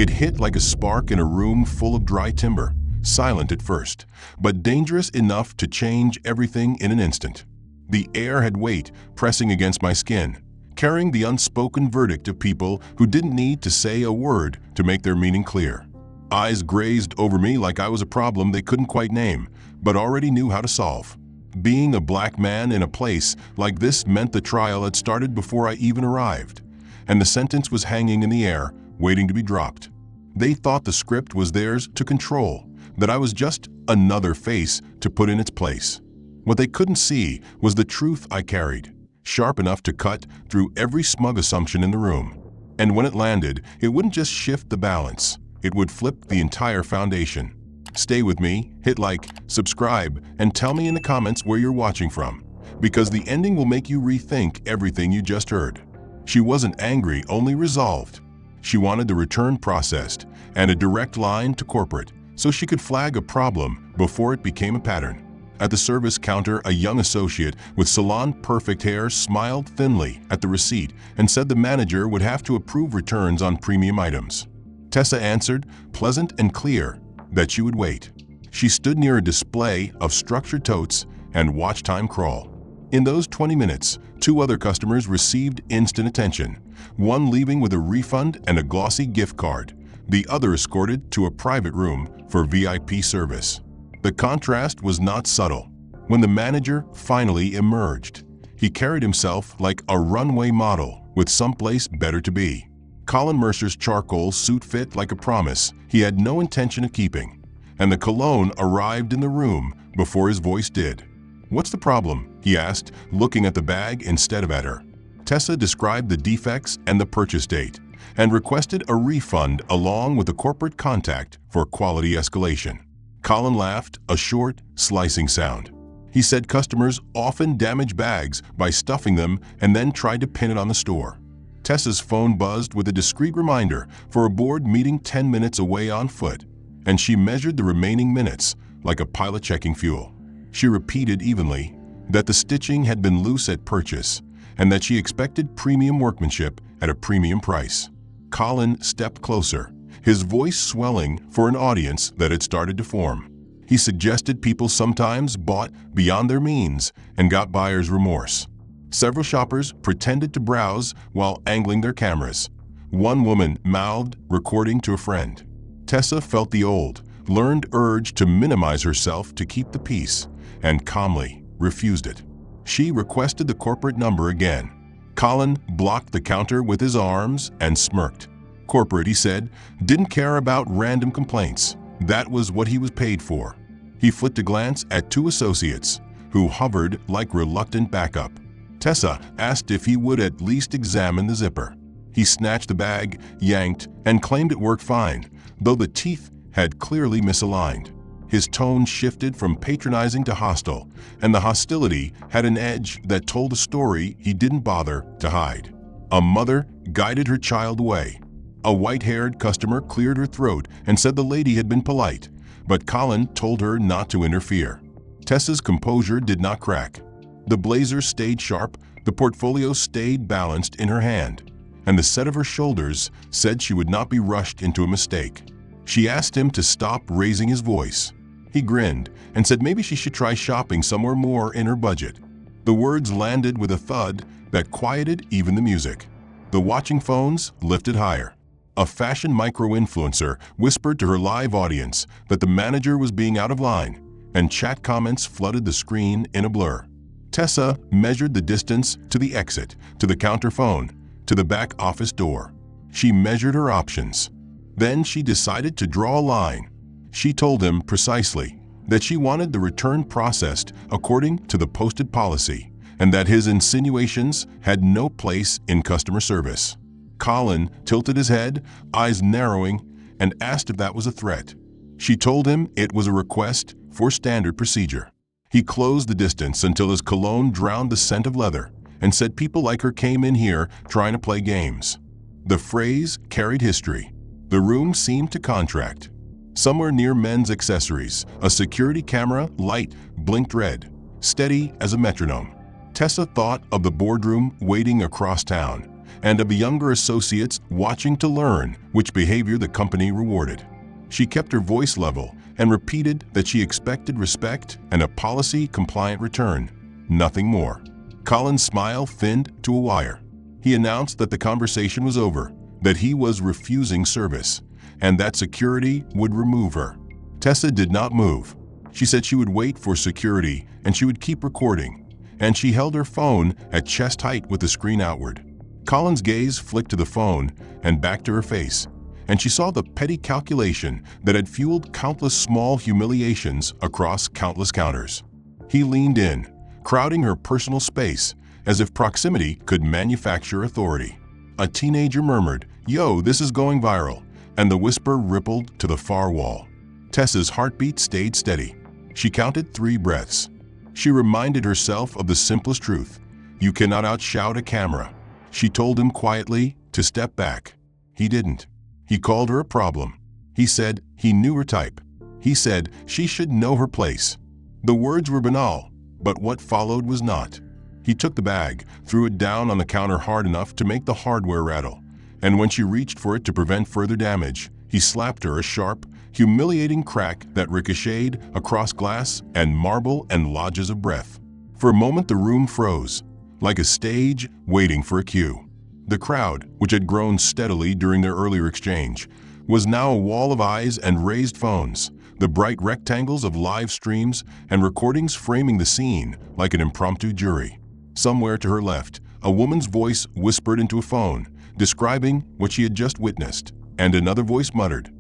It hit like a spark in a room full of dry timber, silent at first, but dangerous enough to change everything in an instant. The air had weight pressing against my skin, carrying the unspoken verdict of people who didn't need to say a word to make their meaning clear. Eyes grazed over me like I was a problem they couldn't quite name, but already knew how to solve. Being a black man in a place like this meant the trial had started before I even arrived, and the sentence was hanging in the air, waiting to be dropped. They thought the script was theirs to control, that I was just another face to put in its place. What they couldn't see was the truth I carried, sharp enough to cut through every smug assumption in the room. And when it landed, it wouldn't just shift the balance, it would flip the entire foundation. Stay with me, hit like, subscribe, and tell me in the comments where you're watching from, because the ending will make you rethink everything you just heard. She wasn't angry, only resolved. She wanted the return processed and a direct line to corporate, so she could flag a problem before it became a pattern. At the service counter, a young associate with salon-perfect hair smiled thinly at the receipt and said the manager would have to approve returns on premium items. Tessa answered, pleasant and clear, that she would wait. She stood near a display of structured totes and watched time crawl. In those 20 minutes, 2 other customers received instant attention, one leaving with a refund and a glossy gift card, the other escorted to a private room for VIP service. The contrast was not subtle. When the manager finally emerged, he carried himself like a runway model with someplace better to be. Colin Mercer's charcoal suit fit like a promise he had no intention of keeping, and the cologne arrived in the room before his voice did. "What's the problem?" he asked, looking at the bag instead of at her. Tessa described the defects and the purchase date, and requested a refund along with a corporate contact for quality escalation. Colin laughed, a short, slicing sound. He said customers often damage bags by stuffing them and then tried to pin it on the store. Tessa's phone buzzed with a discreet reminder for a board meeting 10 minutes away on foot, and she measured the remaining minutes like a pilot checking fuel. She repeated evenly that the stitching had been loose at purchase and that she expected premium workmanship at a premium price. Colin stepped closer, his voice swelling for an audience that had started to form. He suggested people sometimes bought beyond their means and got buyer's remorse. Several shoppers pretended to browse while angling their cameras. One woman mouthed, recording to a friend. Tessa felt the old, learned urge to minimize herself to keep the peace, and calmly refused it. She requested the corporate number again. Colin blocked the counter with his arms and smirked. Corporate, he said, didn't care about random complaints. That was what he was paid for. He flicked a glance at 2 associates, who hovered like reluctant backup. Tessa asked if he would at least examine the zipper. He snatched the bag, yanked, and claimed it worked fine, though the teeth had clearly misaligned. His tone shifted from patronizing to hostile, and the hostility had an edge that told a story he didn't bother to hide. A mother guided her child away. A white-haired customer cleared her throat and said the lady had been polite, but Colin told her not to interfere. Tessa's composure did not crack. The blazer stayed sharp, the portfolio stayed balanced in her hand, and the set of her shoulders said she would not be rushed into a mistake. She asked him to stop raising his voice. He grinned and said maybe she should try shopping somewhere more in her budget. The words landed with a thud that quieted even the music. The watching phones lifted higher. A fashion micro-influencer whispered to her live audience that the manager was being out of line, and chat comments flooded the screen in a blur. Tessa measured the distance to the exit, to the counter phone, to the back office door. She measured her options. Then she decided to draw a line. She told him precisely that she wanted the return processed according to the posted policy, and that his insinuations had no place in customer service. Colin tilted his head, eyes narrowing, and asked if that was a threat. She told him it was a request for standard procedure. He closed the distance until his cologne drowned the scent of leather, and said people like her came in here trying to play games. The phrase carried history. The room seemed to contract. Somewhere near men's accessories, a security camera light blinked red, steady as a metronome. Tessa thought of the boardroom waiting across town, and of younger associates watching to learn which behavior the company rewarded. She kept her voice level and repeated that she expected respect and a policy-compliant return, nothing more. Colin's smile thinned to a wire. He announced that the conversation was over, that he was refusing service, and that security would remove her. Tessa did not move. She said she would wait for security and she would keep recording, and she held her phone at chest height with the screen outward. Colin's gaze flicked to the phone and back to her face, and she saw the petty calculation that had fueled countless small humiliations across countless counters. He leaned in, crowding her personal space, as if proximity could manufacture authority. A teenager murmured, "Yo, this is going viral," and the whisper rippled to the far wall. Tessa's heartbeat stayed steady. She counted 3 breaths. She reminded herself of the simplest truth: you cannot outshout a camera. She told him quietly to step back. He didn't. He called her a problem. He said he knew her type. He said she should know her place. The words were banal, but what followed was not. He took the bag, threw it down on the counter hard enough to make the hardware rattle, and when she reached for it to prevent further damage, he slapped her a sharp, humiliating crack that ricocheted across glass and marble and lodges of breath. For a moment the room froze, like a stage waiting for a cue. The crowd, which had grown steadily during their earlier exchange, was now a wall of eyes and raised phones, the bright rectangles of live streams and recordings framing the scene like an impromptu jury. Somewhere to her left, a woman's voice whispered into a phone, describing what she had just witnessed, and another voice muttered,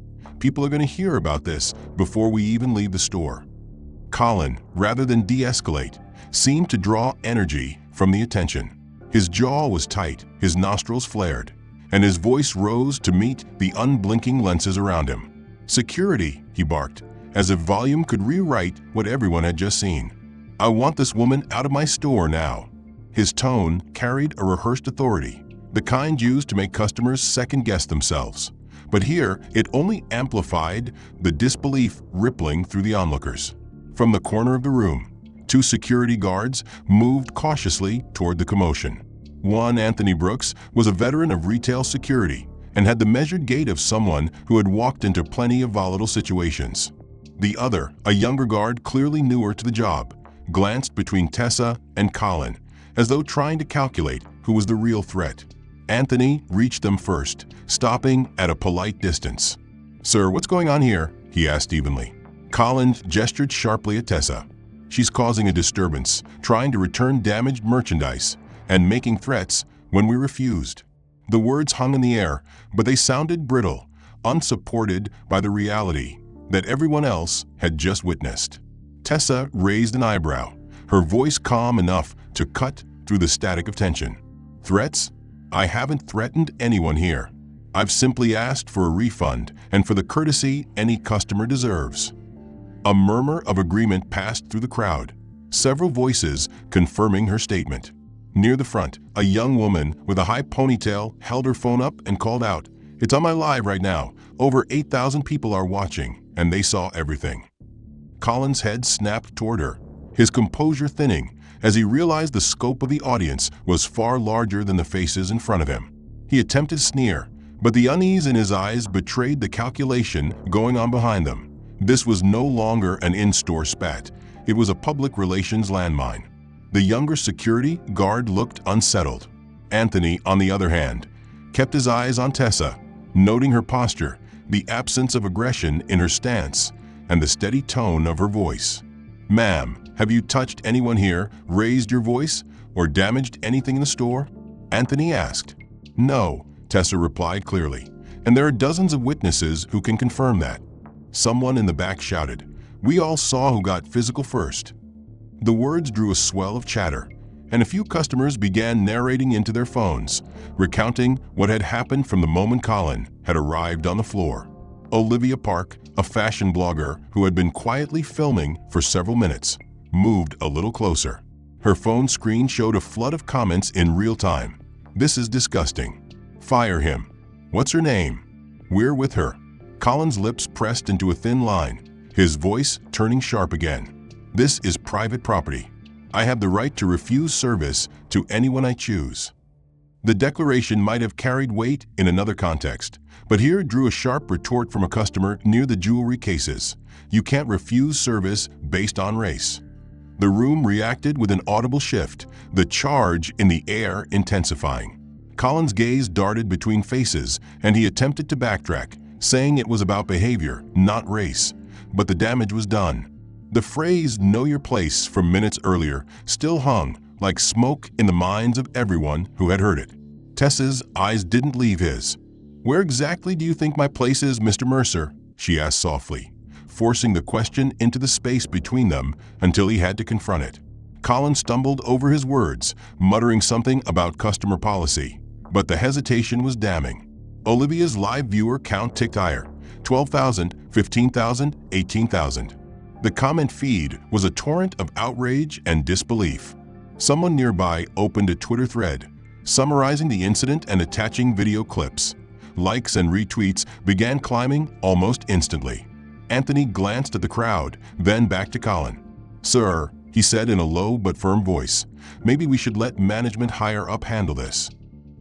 "People are going to hear about this before we even leave the store." Colin, rather than de-escalate, seemed to draw energy from the attention. His jaw was tight, his nostrils flared, and his voice rose to meet the unblinking lenses around him. "Security," he barked, as if volume could rewrite what everyone had just seen. "I want this woman out of my store now." His tone carried a rehearsed authority, the kind used to make customers second-guess themselves. But here, it only amplified the disbelief rippling through the onlookers. From the corner of the room, 2 security guards moved cautiously toward the commotion. One, Anthony Brooks, was a veteran of retail security and had the measured gait of someone who had walked into plenty of volatile situations. The other, a younger guard clearly newer to the job, glanced between Tessa and Colin, as though trying to calculate who was the real threat. Anthony reached them first, stopping at a polite distance. "Sir, what's going on here?" he asked evenly. Colin gestured sharply at Tessa. "She's causing a disturbance, trying to return damaged merchandise, and making threats when we refused." The words hung in the air, but they sounded brittle, unsupported by the reality that everyone else had just witnessed. Tessa raised an eyebrow, her voice calm enough to cut through the static of tension. "Threats? I haven't threatened anyone here. I've simply asked for a refund and for the courtesy any customer deserves." A murmur of agreement passed through the crowd, several voices confirming her statement. Near the front, a young woman with a high ponytail held her phone up and called out, "It's on my live right now. Over 8,000 people are watching, and they saw everything." Colin's head snapped toward her, his composure thinning as he realized the scope of the audience was far larger than the faces in front of him. He attempted to sneer, but the unease in his eyes betrayed the calculation going on behind them. This was no longer an in-store spat. It was a public relations landmine. The younger security guard looked unsettled. Anthony, on the other hand, kept his eyes on Tessa, noting her posture, the absence of aggression in her stance, and the steady tone of her voice. "Ma'am, have you touched anyone here, raised your voice, or damaged anything in the store?" Anthony asked. "No," Tessa replied clearly, "and there are dozens of witnesses who can confirm that." Someone in the back shouted, "We all saw who got physical first." The words drew a swell of chatter, and a few customers began narrating into their phones, recounting what had happened from the moment Colin had arrived on the floor. Olivia Park, a fashion blogger who had been quietly filming for several minutes, moved a little closer. Her phone screen showed a flood of comments in real time. "This is disgusting. Fire him. What's her name? We're with her." Colin's lips pressed into a thin line, his voice turning sharp again. "This is private property. I have the right to refuse service to anyone I choose." The declaration might have carried weight in another context, but here it drew a sharp retort from a customer near the jewelry cases. You can't refuse service based on race. The room reacted with an audible shift, the charge in the air intensifying. Colin's gaze darted between faces, and he attempted to backtrack, saying it was about behavior, not race. But the damage was done. The phrase "know your place" from minutes earlier still hung like smoke in the minds of everyone who had heard it. Tessa's eyes didn't leave his. "Where exactly do you think my place is, Mr. Mercer?" she asked softly, forcing the question into the space between them until he had to confront it. Colin stumbled over his words, muttering something about customer policy, but the hesitation was damning. Olivia's live viewer count ticked higher: 12,000, 15,000, 18,000. The comment feed was a torrent of outrage and disbelief. Someone nearby opened a Twitter thread, summarizing the incident and attaching video clips. Likes and retweets began climbing almost instantly. Anthony glanced at the crowd, then back to Colin. "Sir," he said in a low but firm voice, "maybe we should let management higher up handle this."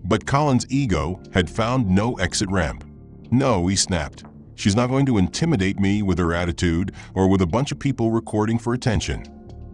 But Colin's ego had found no exit ramp. "No," he snapped. "She's not going to intimidate me with her attitude or with a bunch of people recording for attention."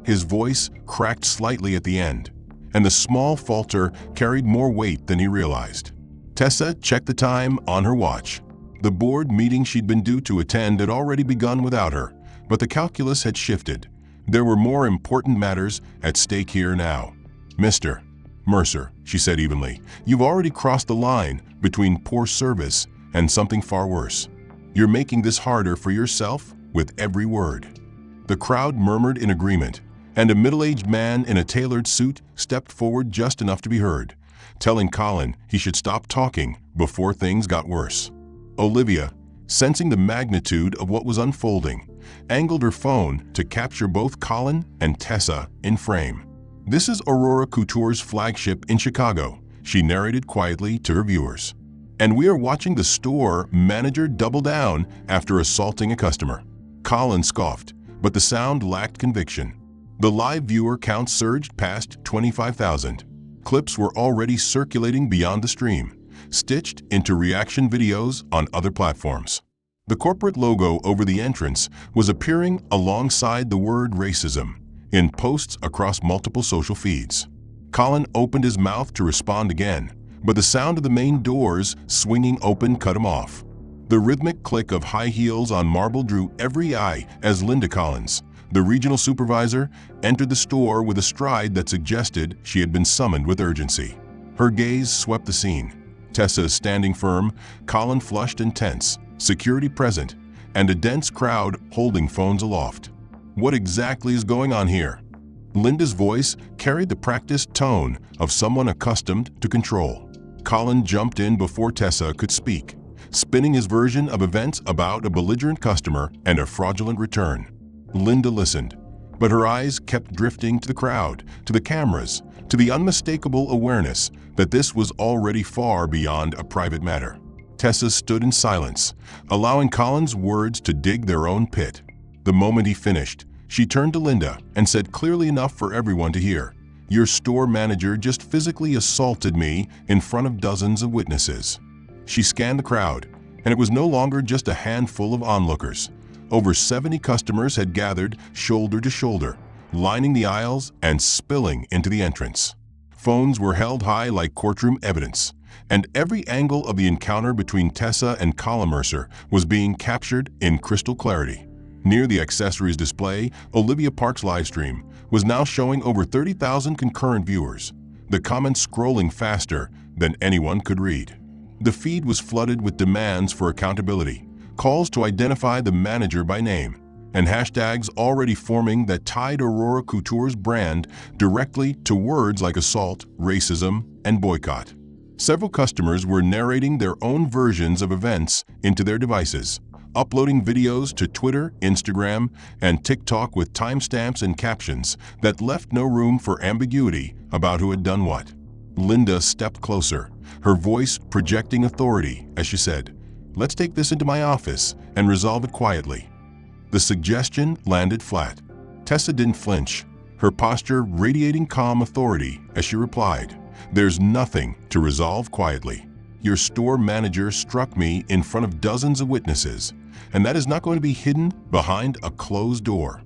His voice cracked slightly at the end, and the small falter carried more weight than he realized. Tessa checked the time on her watch. The board meeting she'd been due to attend had already begun without her, but the calculus had shifted. There were more important matters at stake here now. "Mr. Mercer," she said evenly, "you've already crossed the line between poor service and something far worse. You're making this harder for yourself with every word." The crowd murmured in agreement, and a middle-aged man in a tailored suit stepped forward just enough to be heard, telling Colin he should stop talking before things got worse. Olivia, sensing the magnitude of what was unfolding, angled her phone to capture both Colin and Tessa in frame. "This is Aurora Couture's flagship in Chicago," she narrated quietly to her viewers. "And we are watching the store manager double down after assaulting a customer." Colin scoffed, but the sound lacked conviction. The live viewer count surged past 25,000. Clips were already circulating beyond the stream, stitched into reaction videos on other platforms. The corporate logo over the entrance was appearing alongside the word racism in posts across multiple social feeds. Colin opened his mouth to respond again, but the sound of the main doors swinging open cut him off. The rhythmic click of high heels on marble drew every eye as Linda Collins, the regional supervisor, entered the store with a stride that suggested she had been summoned with urgency. Her gaze swept the scene. Tessa standing firm, Colin flushed and tense, security present, and a dense crowd holding phones aloft. "What exactly is going on here?" Linda's voice carried the practiced tone of someone accustomed to control. Colin jumped in before Tessa could speak, spinning his version of events about a belligerent customer and a fraudulent return. Linda listened, but her eyes kept drifting to the crowd, to the cameras, to the unmistakable awareness that this was already far beyond a private matter. Tessa stood in silence, allowing Colin's words to dig their own pit. The moment he finished, she turned to Linda and said clearly enough for everyone to hear, "Your store manager just physically assaulted me in front of dozens of witnesses." She scanned the crowd, and it was no longer just a handful of onlookers. Over 70 customers had gathered shoulder to shoulder, lining the aisles and spilling into the entrance. Phones were held high like courtroom evidence, and every angle of the encounter between Tessa and Colin Mercer was being captured in crystal clarity. Near the accessories display, Olivia Park's livestream was now showing over 30,000 concurrent viewers, the comments scrolling faster than anyone could read. The feed was flooded with demands for accountability, calls to identify the manager by name, and hashtags already forming that tied Aurora Couture's brand directly to words like assault, racism, and boycott. Several customers were narrating their own versions of events into their devices, uploading videos to Twitter, Instagram, and TikTok with timestamps and captions that left no room for ambiguity about who had done what. Linda stepped closer, her voice projecting authority as she said, "Let's take this into my office and resolve it quietly." The suggestion landed flat. Tessa didn't flinch, her posture radiating calm authority as she replied, There's nothing to resolve quietly. Your store manager struck me in front of dozens of witnesses, and that is not going to be hidden behind a closed door."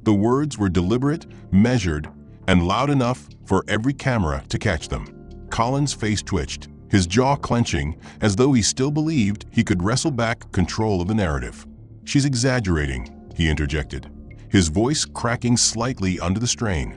The words were deliberate, measured, and loud enough for every camera to catch them. Colin's face twitched, his jaw clenching as though he still believed he could wrestle back control of the narrative. "She's exaggerating," he interjected, his voice cracking slightly under the strain.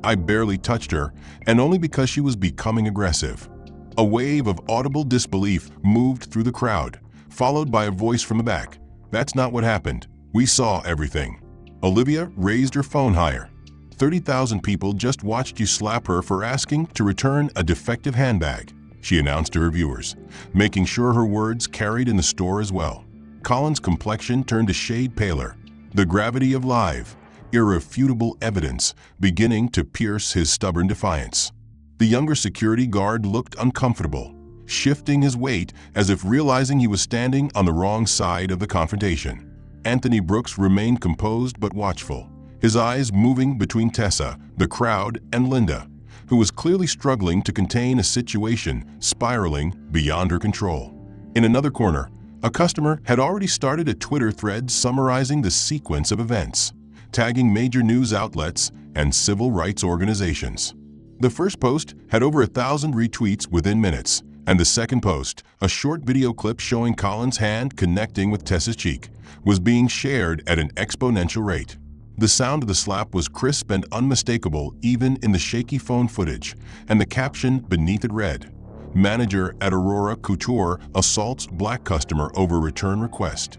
"I barely touched her, and only because she was becoming aggressive." A wave of audible disbelief moved through the crowd, followed by a voice from the back. "That's not what happened. We saw everything." Olivia raised her phone higher. 30,000 people just watched you slap her for asking to return a defective handbag," she announced to her viewers, making sure her words carried in the store as well. Colin's complexion turned a shade paler, the gravity of live, irrefutable evidence beginning to pierce his stubborn defiance. The younger security guard looked uncomfortable, shifting his weight as if realizing he was standing on the wrong side of the confrontation. Anthony Brooks remained composed but watchful, his eyes moving between Tessa, the crowd, and Linda, who was clearly struggling to contain a situation spiraling beyond her control. In another corner, a customer had already started a Twitter thread summarizing the sequence of events, tagging major news outlets and civil rights organizations. The first post had over 1,000 retweets within minutes, and the second post, a short video clip showing Colin's hand connecting with Tessa's cheek, was being shared at an exponential rate. The sound of the slap was crisp and unmistakable even in the shaky phone footage, and the caption beneath it read, "Manager at Aurora Couture assaults black customer over return request."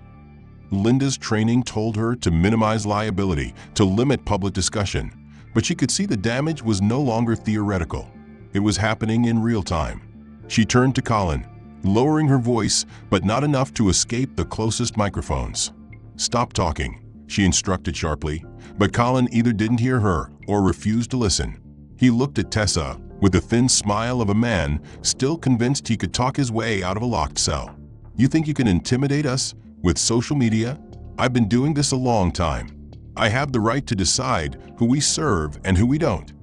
Linda's training told her to minimize liability, to limit public discussion, but she could see the damage was no longer theoretical. It was happening in real time. She turned to Colin, lowering her voice, but not enough to escape the closest microphones. "Stop talking," she instructed sharply, but Colin either didn't hear her or refused to listen. He looked at Tessa with the thin smile of a man still convinced he could talk his way out of a locked cell. "You think you can intimidate us with social media? I've been doing this a long time. I have the right to decide who we serve and who we don't."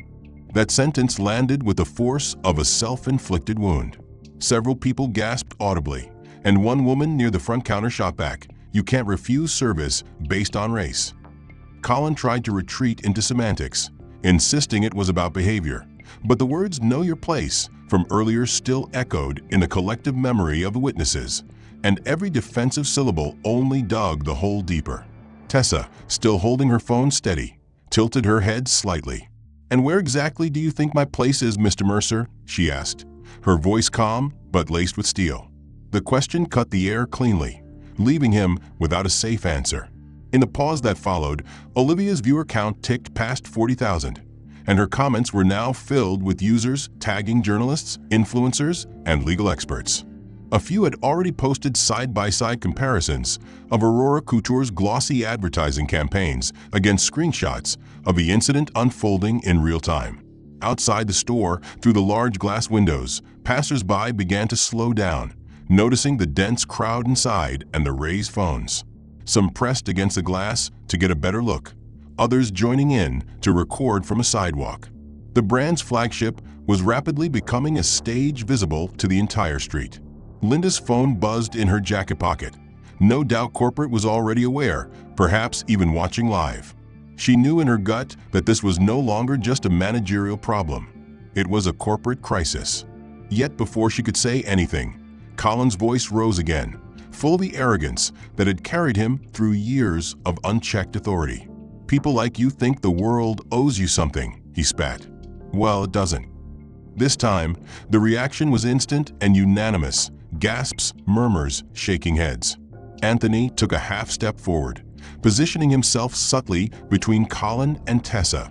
That sentence landed with the force of a self-inflicted wound. Several people gasped audibly, and one woman near the front counter shot back, "You can't refuse service based on race." Colin tried to retreat into semantics, insisting it was about behavior, but the words "know your place" from earlier still echoed in the collective memory of the witnesses, and every defensive syllable only dug the hole deeper. Tessa, still holding her phone steady, tilted her head slightly. "And where exactly do you think my place is, Mr. Mercer?" she asked, her voice calm but laced with steel. The question cut the air cleanly, leaving him without a safe answer. In the pause that followed, Olivia's viewer count ticked past 40,000, and her comments were now filled with users tagging journalists, influencers, and legal experts. A few had already posted side-by-side comparisons of Aurora Couture's glossy advertising campaigns against screenshots of the incident unfolding in real time. Outside the store, through the large glass windows, passers-by began to slow down, noticing the dense crowd inside and the raised phones. Some pressed against the glass to get a better look, others joining in to record from a sidewalk. The brand's flagship was rapidly becoming a stage visible to the entire street. Linda's phone buzzed in her jacket pocket. No doubt corporate was already aware, perhaps even watching live. She knew in her gut that this was no longer just a managerial problem. It was a corporate crisis. Yet before she could say anything, Colin's voice rose again, full of the arrogance that had carried him through years of unchecked authority. "People like you think the world owes you something," he spat. "Well, it doesn't." This time, the reaction was instant and unanimous. Gasps, murmurs, shaking heads. Anthony took a half step forward, positioning himself subtly between Colin and Tessa,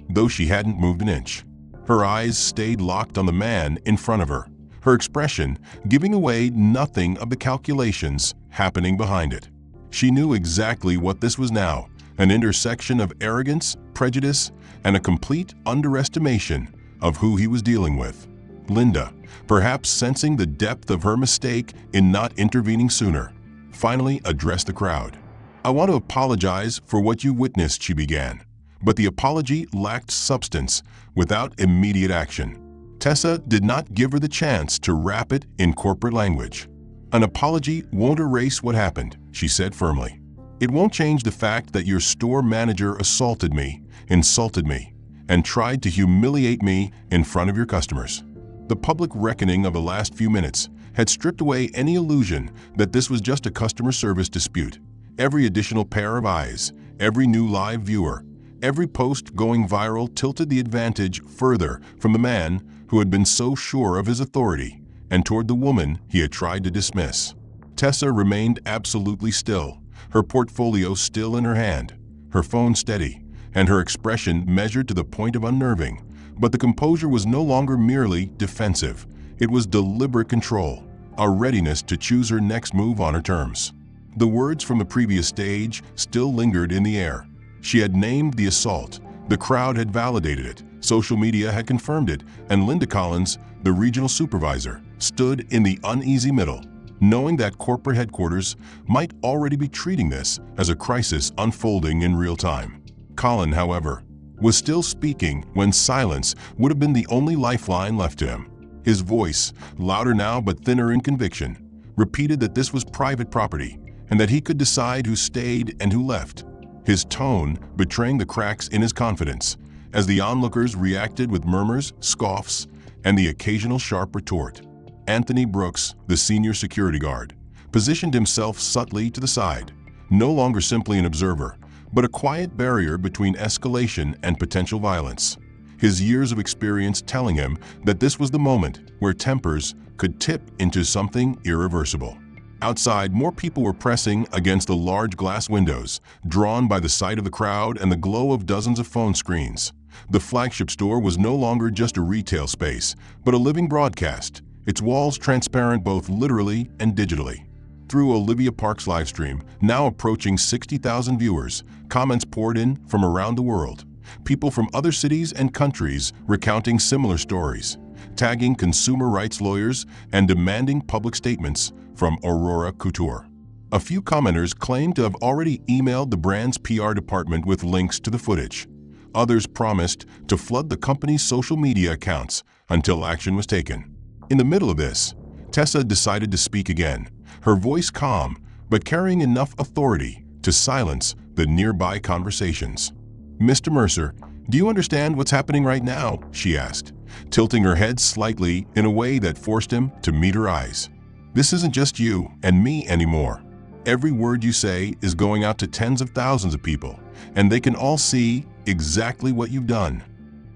though she hadn't moved an inch. Her eyes stayed locked on the man in front of her, her expression giving away nothing of the calculations happening behind it. She knew exactly what this was now, an intersection of arrogance, prejudice, and a complete underestimation of who he was dealing with. Linda, perhaps sensing the depth of her mistake in not intervening sooner, finally addressed the crowd. "I want to apologize for what you witnessed," she began, but the apology lacked substance without immediate action. Tessa did not give her the chance to wrap it in corporate language. "An apology won't erase what happened," she said firmly. "It won't change the fact that your store manager assaulted me, insulted me, and tried to humiliate me in front of your customers." The public reckoning of the last few minutes had stripped away any illusion that this was just a customer service dispute. Every additional pair of eyes, every new live viewer, every post going viral tilted the advantage further from the man who had been so sure of his authority and toward the woman he had tried to dismiss. Tessa remained absolutely still, her portfolio still in her hand, her phone steady, and her expression measured to the point of unnerving. But the composure was no longer merely defensive. It was deliberate control, a readiness to choose her next move on her terms. The words from the previous stage still lingered in the air. She had named the assault, the crowd had validated it, social media had confirmed it, and Linda Collins, the regional supervisor, stood in the uneasy middle, knowing that corporate headquarters might already be treating this as a crisis unfolding in real time. Colin, however, was still speaking when silence would have been the only lifeline left to him. His voice, louder now but thinner in conviction, repeated that this was private property and that he could decide who stayed and who left, his tone betraying the cracks in his confidence as the onlookers reacted with murmurs, scoffs, and the occasional sharp retort. Anthony Brooks, the senior security guard, positioned himself subtly to the side, no longer simply an observer, but a quiet barrier between escalation and potential violence. His years of experience telling him that this was the moment where tempers could tip into something irreversible. Outside, more people were pressing against the large glass windows, drawn by the sight of the crowd and the glow of dozens of phone screens. The flagship store was no longer just a retail space, but a living broadcast, its walls transparent both literally and digitally. Through Olivia Park's livestream, now approaching 60,000 viewers, comments poured in from around the world. People from other cities and countries recounting similar stories, tagging consumer rights lawyers and demanding public statements from Aurora Couture. A few commenters claimed to have already emailed the brand's PR department with links to the footage. Others promised to flood the company's social media accounts until action was taken. In the middle of this, Tessa decided to speak again, her voice calm but carrying enough authority to silence the nearby conversations. "Mr. Mercer, do you understand what's happening right now?" she asked, tilting her head slightly in a way that forced him to meet her eyes. "This isn't just you and me anymore. Every word you say is going out to tens of thousands of people, and they can all see exactly what you've done."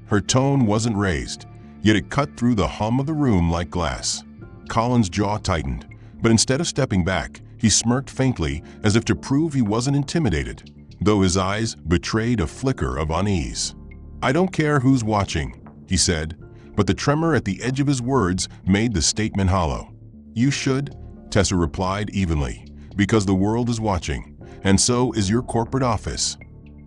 Her tone wasn't raised, yet it cut through the hum of the room like glass. Colin's jaw tightened, but instead of stepping back, he smirked faintly as if to prove he wasn't intimidated, though his eyes betrayed a flicker of unease. "I don't care who's watching," he said, but the tremor at the edge of his words made the statement hollow. "You should," Tessa replied evenly, "because the world is watching, and so is your corporate office."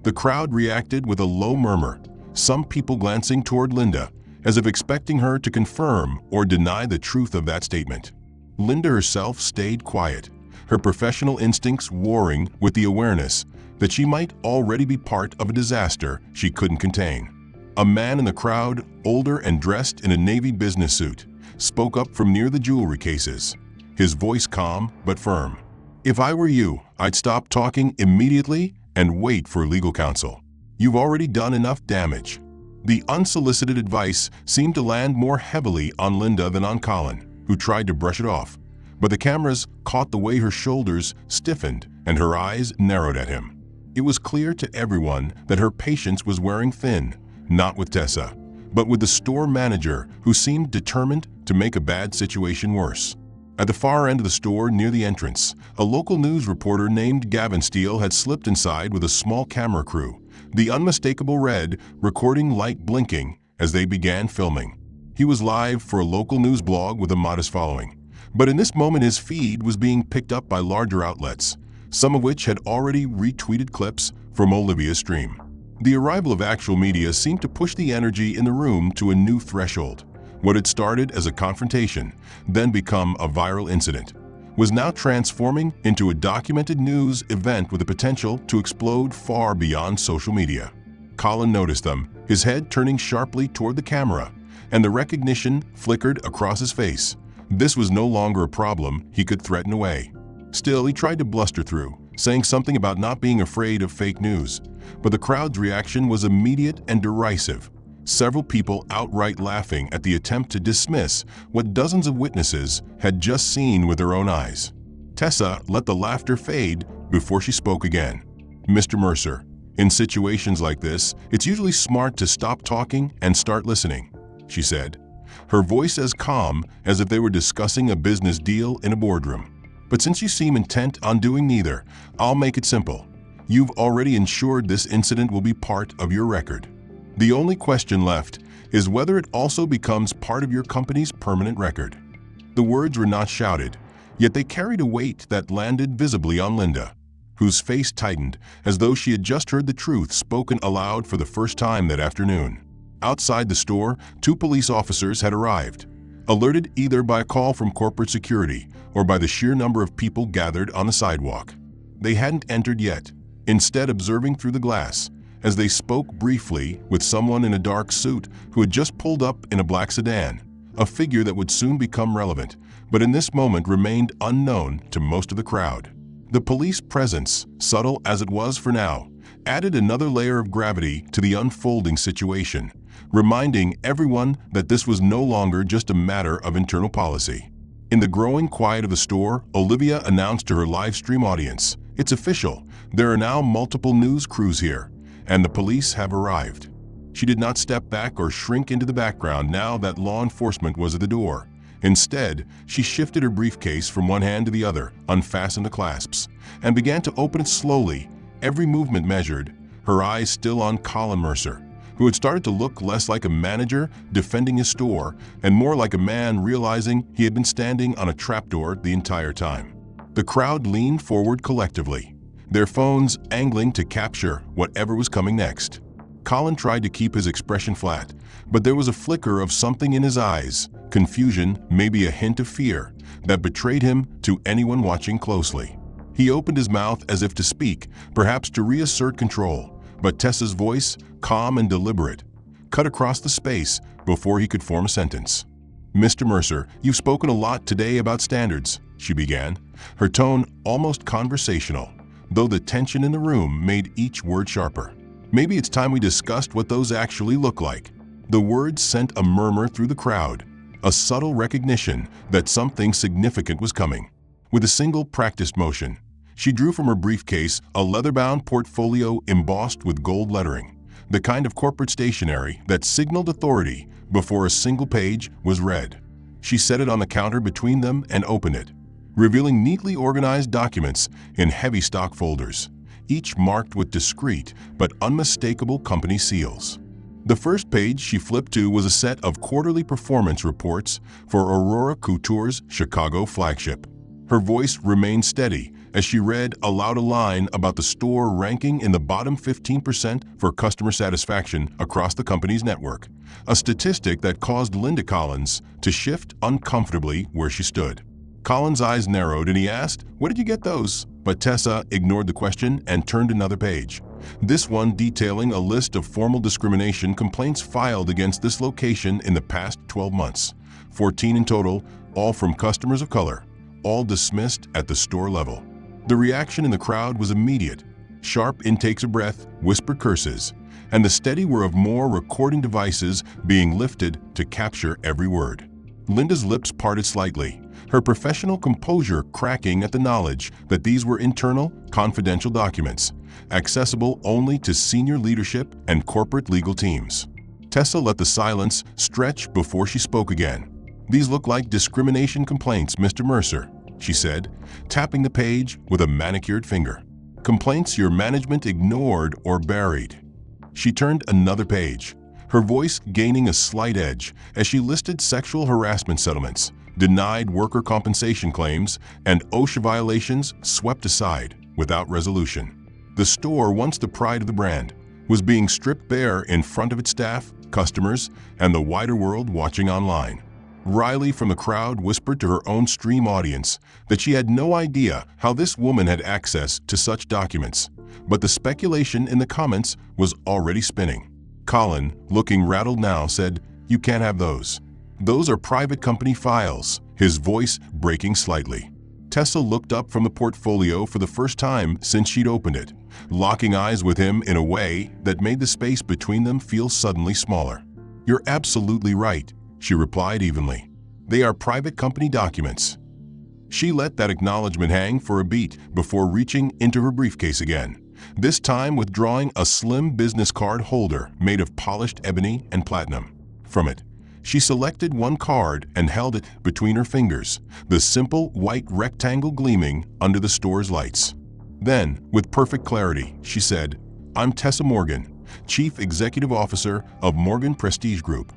The crowd reacted with a low murmur, some people glancing toward Linda, as if expecting her to confirm or deny the truth of that statement. Linda herself stayed quiet, her professional instincts warring with the awareness that she might already be part of a disaster she couldn't contain. A man in the crowd, older and dressed in a navy business suit, spoke up from near the jewelry cases, his voice calm but firm. "If I were you, I'd stop talking immediately and wait for legal counsel. You've already done enough damage." The unsolicited advice seemed to land more heavily on Linda than on Colin, who tried to brush it off. But the cameras caught the way her shoulders stiffened and her eyes narrowed at him. It was clear to everyone that her patience was wearing thin, not with Tessa, but with the store manager who seemed determined to make a bad situation worse. At the far end of the store near the entrance, a local news reporter named Gavin Steele had slipped inside with a small camera crew, the unmistakable red recording light blinking as they began filming. He was live for a local news blog with a modest following, but in this moment his feed was being picked up by larger outlets, some of which had already retweeted clips from Olivia's stream. The arrival of actual media seemed to push the energy in the room to a new threshold. What had started as a confrontation, then become a viral incident, was now transforming into a documented news event with the potential to explode far beyond social media. Colin noticed them, his head turning sharply toward the camera, and the recognition flickered across his face. This was no longer a problem he could threaten away. Still, he tried to bluster through, saying something about not being afraid of fake news. But the crowd's reaction was immediate and derisive. Several people outright laughing at the attempt to dismiss what dozens of witnesses had just seen with their own eyes. Tessa let the laughter fade before she spoke again. "Mr. Mercer, in situations like this, it's usually smart to stop talking and start listening," she said, her voice as calm as if they were discussing a business deal in a boardroom. "But since you seem intent on doing neither, I'll make it simple. You've already ensured this incident will be part of your record. The only question left is whether it also becomes part of your company's permanent record." The words were not shouted, yet they carried a weight that landed visibly on Linda, whose face tightened as though she had just heard the truth spoken aloud for the first time that afternoon. Outside the store, 2 police officers had arrived, alerted either by a call from corporate security or by the sheer number of people gathered on the sidewalk. They hadn't entered yet, instead observing through the glass, as they spoke briefly with someone in a dark suit who had just pulled up in a black sedan, a figure that would soon become relevant, but in this moment remained unknown to most of the crowd. The police presence, subtle as it was for now, added another layer of gravity to the unfolding situation, reminding everyone that this was no longer just a matter of internal policy. In the growing quiet of the store, Olivia announced to her live stream audience, "It's official, there are now multiple news crews here, and the police have arrived." She did not step back or shrink into the background now that law enforcement was at the door. Instead, she shifted her briefcase from one hand to the other, unfastened the clasps, and began to open it slowly, every movement measured, her eyes still on Colin Mercer, who had started to look less like a manager defending his store and more like a man realizing he had been standing on a trapdoor the entire time. The crowd leaned forward collectively, their phones angling to capture whatever was coming next. Colin tried to keep his expression flat, but there was a flicker of something in his eyes, confusion, maybe a hint of fear, that betrayed him to anyone watching closely. He opened his mouth as if to speak, perhaps to reassert control, but Tessa's voice, calm and deliberate, cut across the space before he could form a sentence. "Mr. Mercer, you've spoken a lot today about standards," she began, her tone almost conversational, though the tension in the room made each word sharper. "Maybe it's time we discussed what those actually look like." The words sent a murmur through the crowd, a subtle recognition that something significant was coming. With a single practiced motion, she drew from her briefcase a leather-bound portfolio embossed with gold lettering, the kind of corporate stationery that signaled authority before a single page was read. She set it on the counter between them and opened it, revealing neatly organized documents in heavy stock folders, each marked with discreet but unmistakable company seals. The first page she flipped to was a set of quarterly performance reports for Aurora Couture's Chicago flagship. Her voice remained steady as she read aloud a line about the store ranking in the bottom 15% for customer satisfaction across the company's network, a statistic that caused Linda Collins to shift uncomfortably where she stood. Collins' eyes narrowed and he asked, "Where did you get those?" But Tessa ignored the question and turned another page, this one detailing a list of formal discrimination complaints filed against this location in the past 12 months, 14 in total, all from customers of color, all dismissed at the store level. The reaction in the crowd was immediate. Sharp intakes of breath, whispered curses, and the steady whir of more recording devices being lifted to capture every word. Linda's lips parted slightly, her professional composure cracking at the knowledge that these were internal, confidential documents, accessible only to senior leadership and corporate legal teams. Tessa let the silence stretch before she spoke again. "These look like discrimination complaints, Mr. Mercer," she said, tapping the page with a manicured finger. "Complaints your management ignored or buried." She turned another page, her voice gaining a slight edge as she listed sexual harassment settlements, denied worker compensation claims, and OSHA violations swept aside without resolution. The store, once the pride of the brand, was being stripped bare in front of its staff, customers, and the wider world watching online. Riley from the crowd whispered to her own stream audience that she had no idea how this woman had access to such documents, but the speculation in the comments was already spinning. Colin, looking rattled now, said, You can't have those. Those are private company files, his voice breaking slightly. Tessa looked up from the portfolio for the first time since she'd opened it, locking eyes with him in a way that made the space between them feel suddenly smaller. "You're absolutely right," she replied evenly. "They are private company documents." She let that acknowledgement hang for a beat before reaching into her briefcase again, this time withdrawing a slim business card holder made of polished ebony and platinum. From it, she selected one card and held it between her fingers, the simple white rectangle gleaming under the store's lights. Then, with perfect clarity, she said, "I'm Tessa Morgan, Chief Executive Officer of Morgan Prestige Group."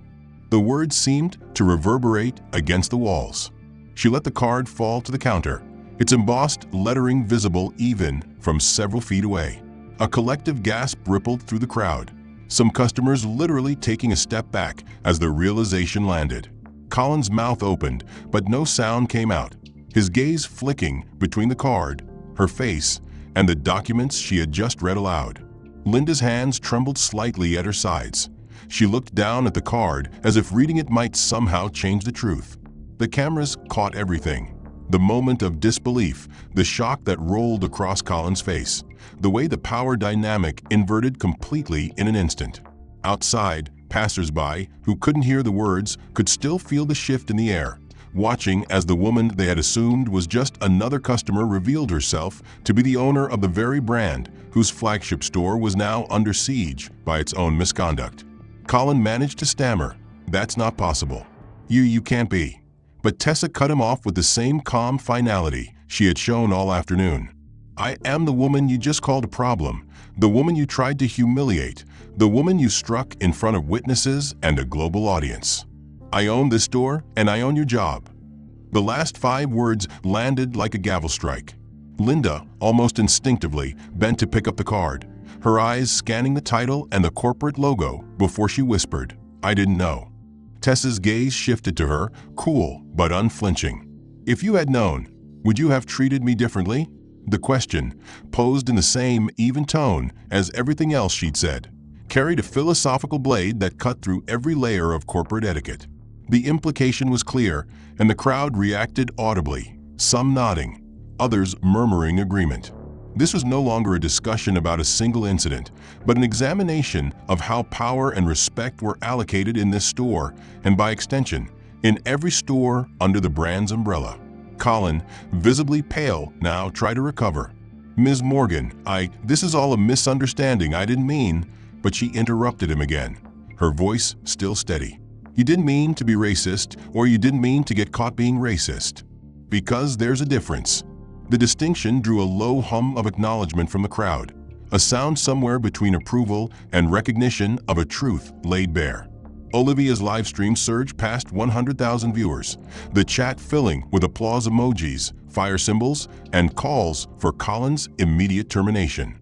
The words seemed to reverberate against the walls. She let the card fall to the counter, its embossed lettering visible even from several feet away. A collective gasp rippled through the crowd, some customers literally taking a step back as the realization landed. Colin's mouth opened, but no sound came out, his gaze flicking between the card, her face, and the documents she had just read aloud. Linda's hands trembled slightly at her sides. She looked down at the card as if reading it might somehow change the truth. The cameras caught everything. The moment of disbelief, the shock that rolled across Colin's face, the way the power dynamic inverted completely in an instant. Outside, passers-by, who couldn't hear the words, could still feel the shift in the air, watching as the woman they had assumed was just another customer revealed herself to be the owner of the very brand whose flagship store was now under siege by its own misconduct. Colin managed to stammer, "That's not possible. You can't be." But Tessa cut him off with the same calm finality she had shown all afternoon. "I am the woman you just called a problem, the woman you tried to humiliate, the woman you struck in front of witnesses and a global audience. I own this store and I own your job." The last 5 words landed like a gavel strike. Linda, almost instinctively, bent to pick up the card, her eyes scanning the title and the corporate logo before she whispered, "I didn't know." Tessa's gaze shifted to her, cool but unflinching. "If you had known, would you have treated me differently?" The question, posed in the same even tone as everything else she'd said, carried a philosophical blade that cut through every layer of corporate etiquette. The implication was clear, and the crowd reacted audibly, some nodding, others murmuring agreement. This was no longer a discussion about a single incident, but an examination of how power and respect were allocated in this store, and by extension, in every store under the brand's umbrella. Colin, visibly pale now, tried to recover. "Ms. Morgan, this is all a misunderstanding, I didn't mean," but she interrupted him again, her voice still steady. "You didn't mean to be racist, or you didn't mean to get caught being racist. Because there's a difference." The distinction drew a low hum of acknowledgement from the crowd, a sound somewhere between approval and recognition of a truth laid bare. Olivia's livestream surged past 100,000 viewers, the chat filling with applause emojis, fire symbols, and calls for Colin's immediate termination.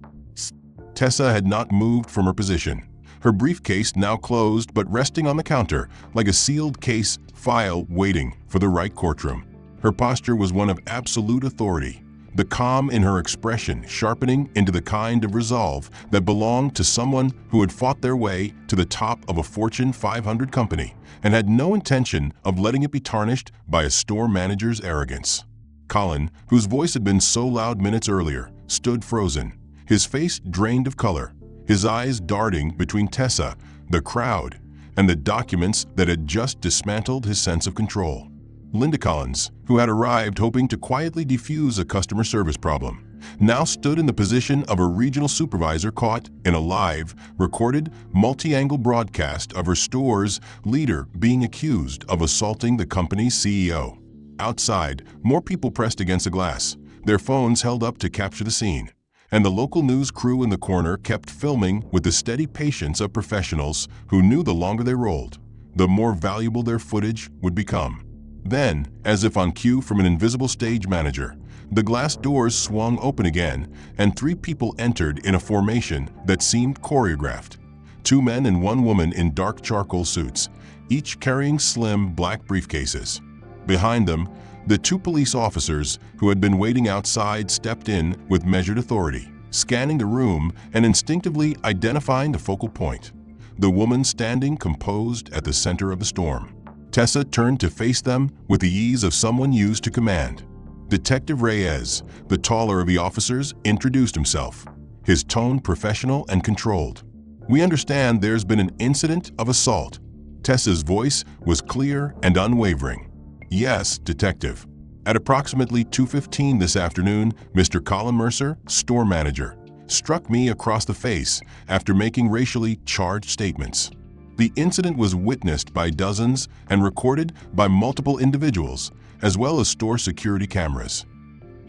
Tessa had not moved from her position, her briefcase now closed but resting on the counter like a sealed case file waiting for the right courtroom. Her posture was one of absolute authority, the calm in her expression sharpening into the kind of resolve that belonged to someone who had fought their way to the top of a Fortune 500 company and had no intention of letting it be tarnished by a store manager's arrogance. Colin, whose voice had been so loud minutes earlier, stood frozen, his face drained of color, his eyes darting between Tessa, the crowd, and the documents that had just dismantled his sense of control. Linda Collins, who had arrived hoping to quietly defuse a customer service problem, now stood in the position of a regional supervisor caught in a live, recorded, multi-angle broadcast of her store's leader being accused of assaulting the company's CEO. Outside, more people pressed against the glass, their phones held up to capture the scene, and the local news crew in the corner kept filming with the steady patience of professionals who knew the longer they rolled, the more valuable their footage would become. Then, as if on cue from an invisible stage manager, the glass doors swung open again, and 3 people entered in a formation that seemed choreographed. 2 men and 1 woman in dark charcoal suits, each carrying slim black briefcases. Behind them, the 2 police officers who had been waiting outside stepped in with measured authority, scanning the room and instinctively identifying the focal point. the woman standing composed at the center of the storm. Tessa turned to face them with the ease of someone used to command. Detective Reyes, the taller of the officers, introduced himself, his tone professional and controlled. "We understand there's been an incident of assault." Tessa's voice was clear and unwavering. "Yes, Detective. At approximately 2:15 this afternoon, Mr. Colin Mercer, store manager, struck me across the face after making racially charged statements. The incident was witnessed by dozens and recorded by multiple individuals, as well as store security cameras."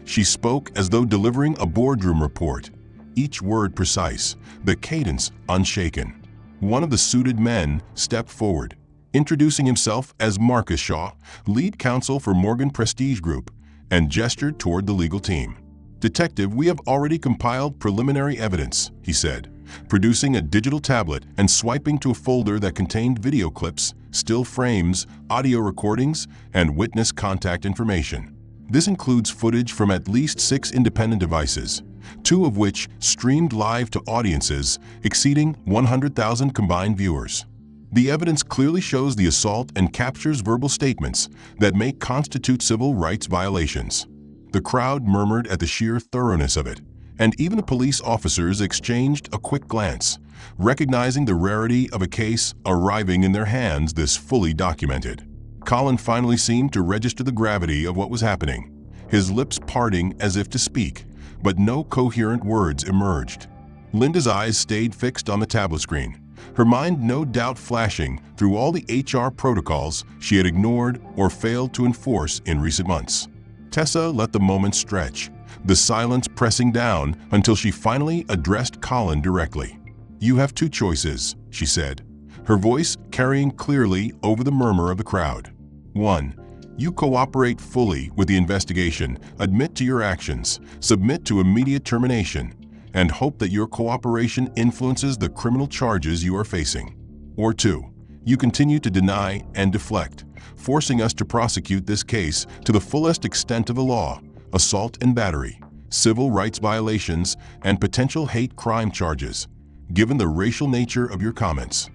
She spoke as though delivering a boardroom report, each word precise, the cadence unshaken. One of the suited men stepped forward, introducing himself as Marcus Shaw, lead counsel for Morgan Prestige Group, and gestured toward the legal team. "Detective, we have already compiled preliminary evidence," he said, producing a digital tablet and swiping to a folder that contained video clips, still frames, audio recordings, and witness contact information. This includes footage from at least 6 independent devices, 2 of which streamed live to audiences exceeding 100,000 combined viewers. The evidence clearly shows the assault and captures verbal statements that may constitute civil rights violations. The crowd murmured at the sheer thoroughness of it, and even the police officers exchanged a quick glance, recognizing the rarity of a case arriving in their hands this fully documented. Colin finally seemed to register the gravity of what was happening, his lips parting as if to speak, but no coherent words emerged. Linda's eyes stayed fixed on the tablet screen, her mind no doubt flashing through all the HR protocols she had ignored or failed to enforce in recent months. Tessa let the moment stretch, the silence pressing down until she finally addressed Colin directly. "You have 2 choices," she said, her voice carrying clearly over the murmur of the crowd. 1. You cooperate fully with the investigation, admit to your actions, submit to immediate termination, and hope that your cooperation influences the criminal charges you are facing. Or 2. You continue to deny and deflect, forcing us to prosecute this case to the fullest extent of the law, assault and battery, civil rights violations, and potential hate crime charges, given the racial nature of your comments.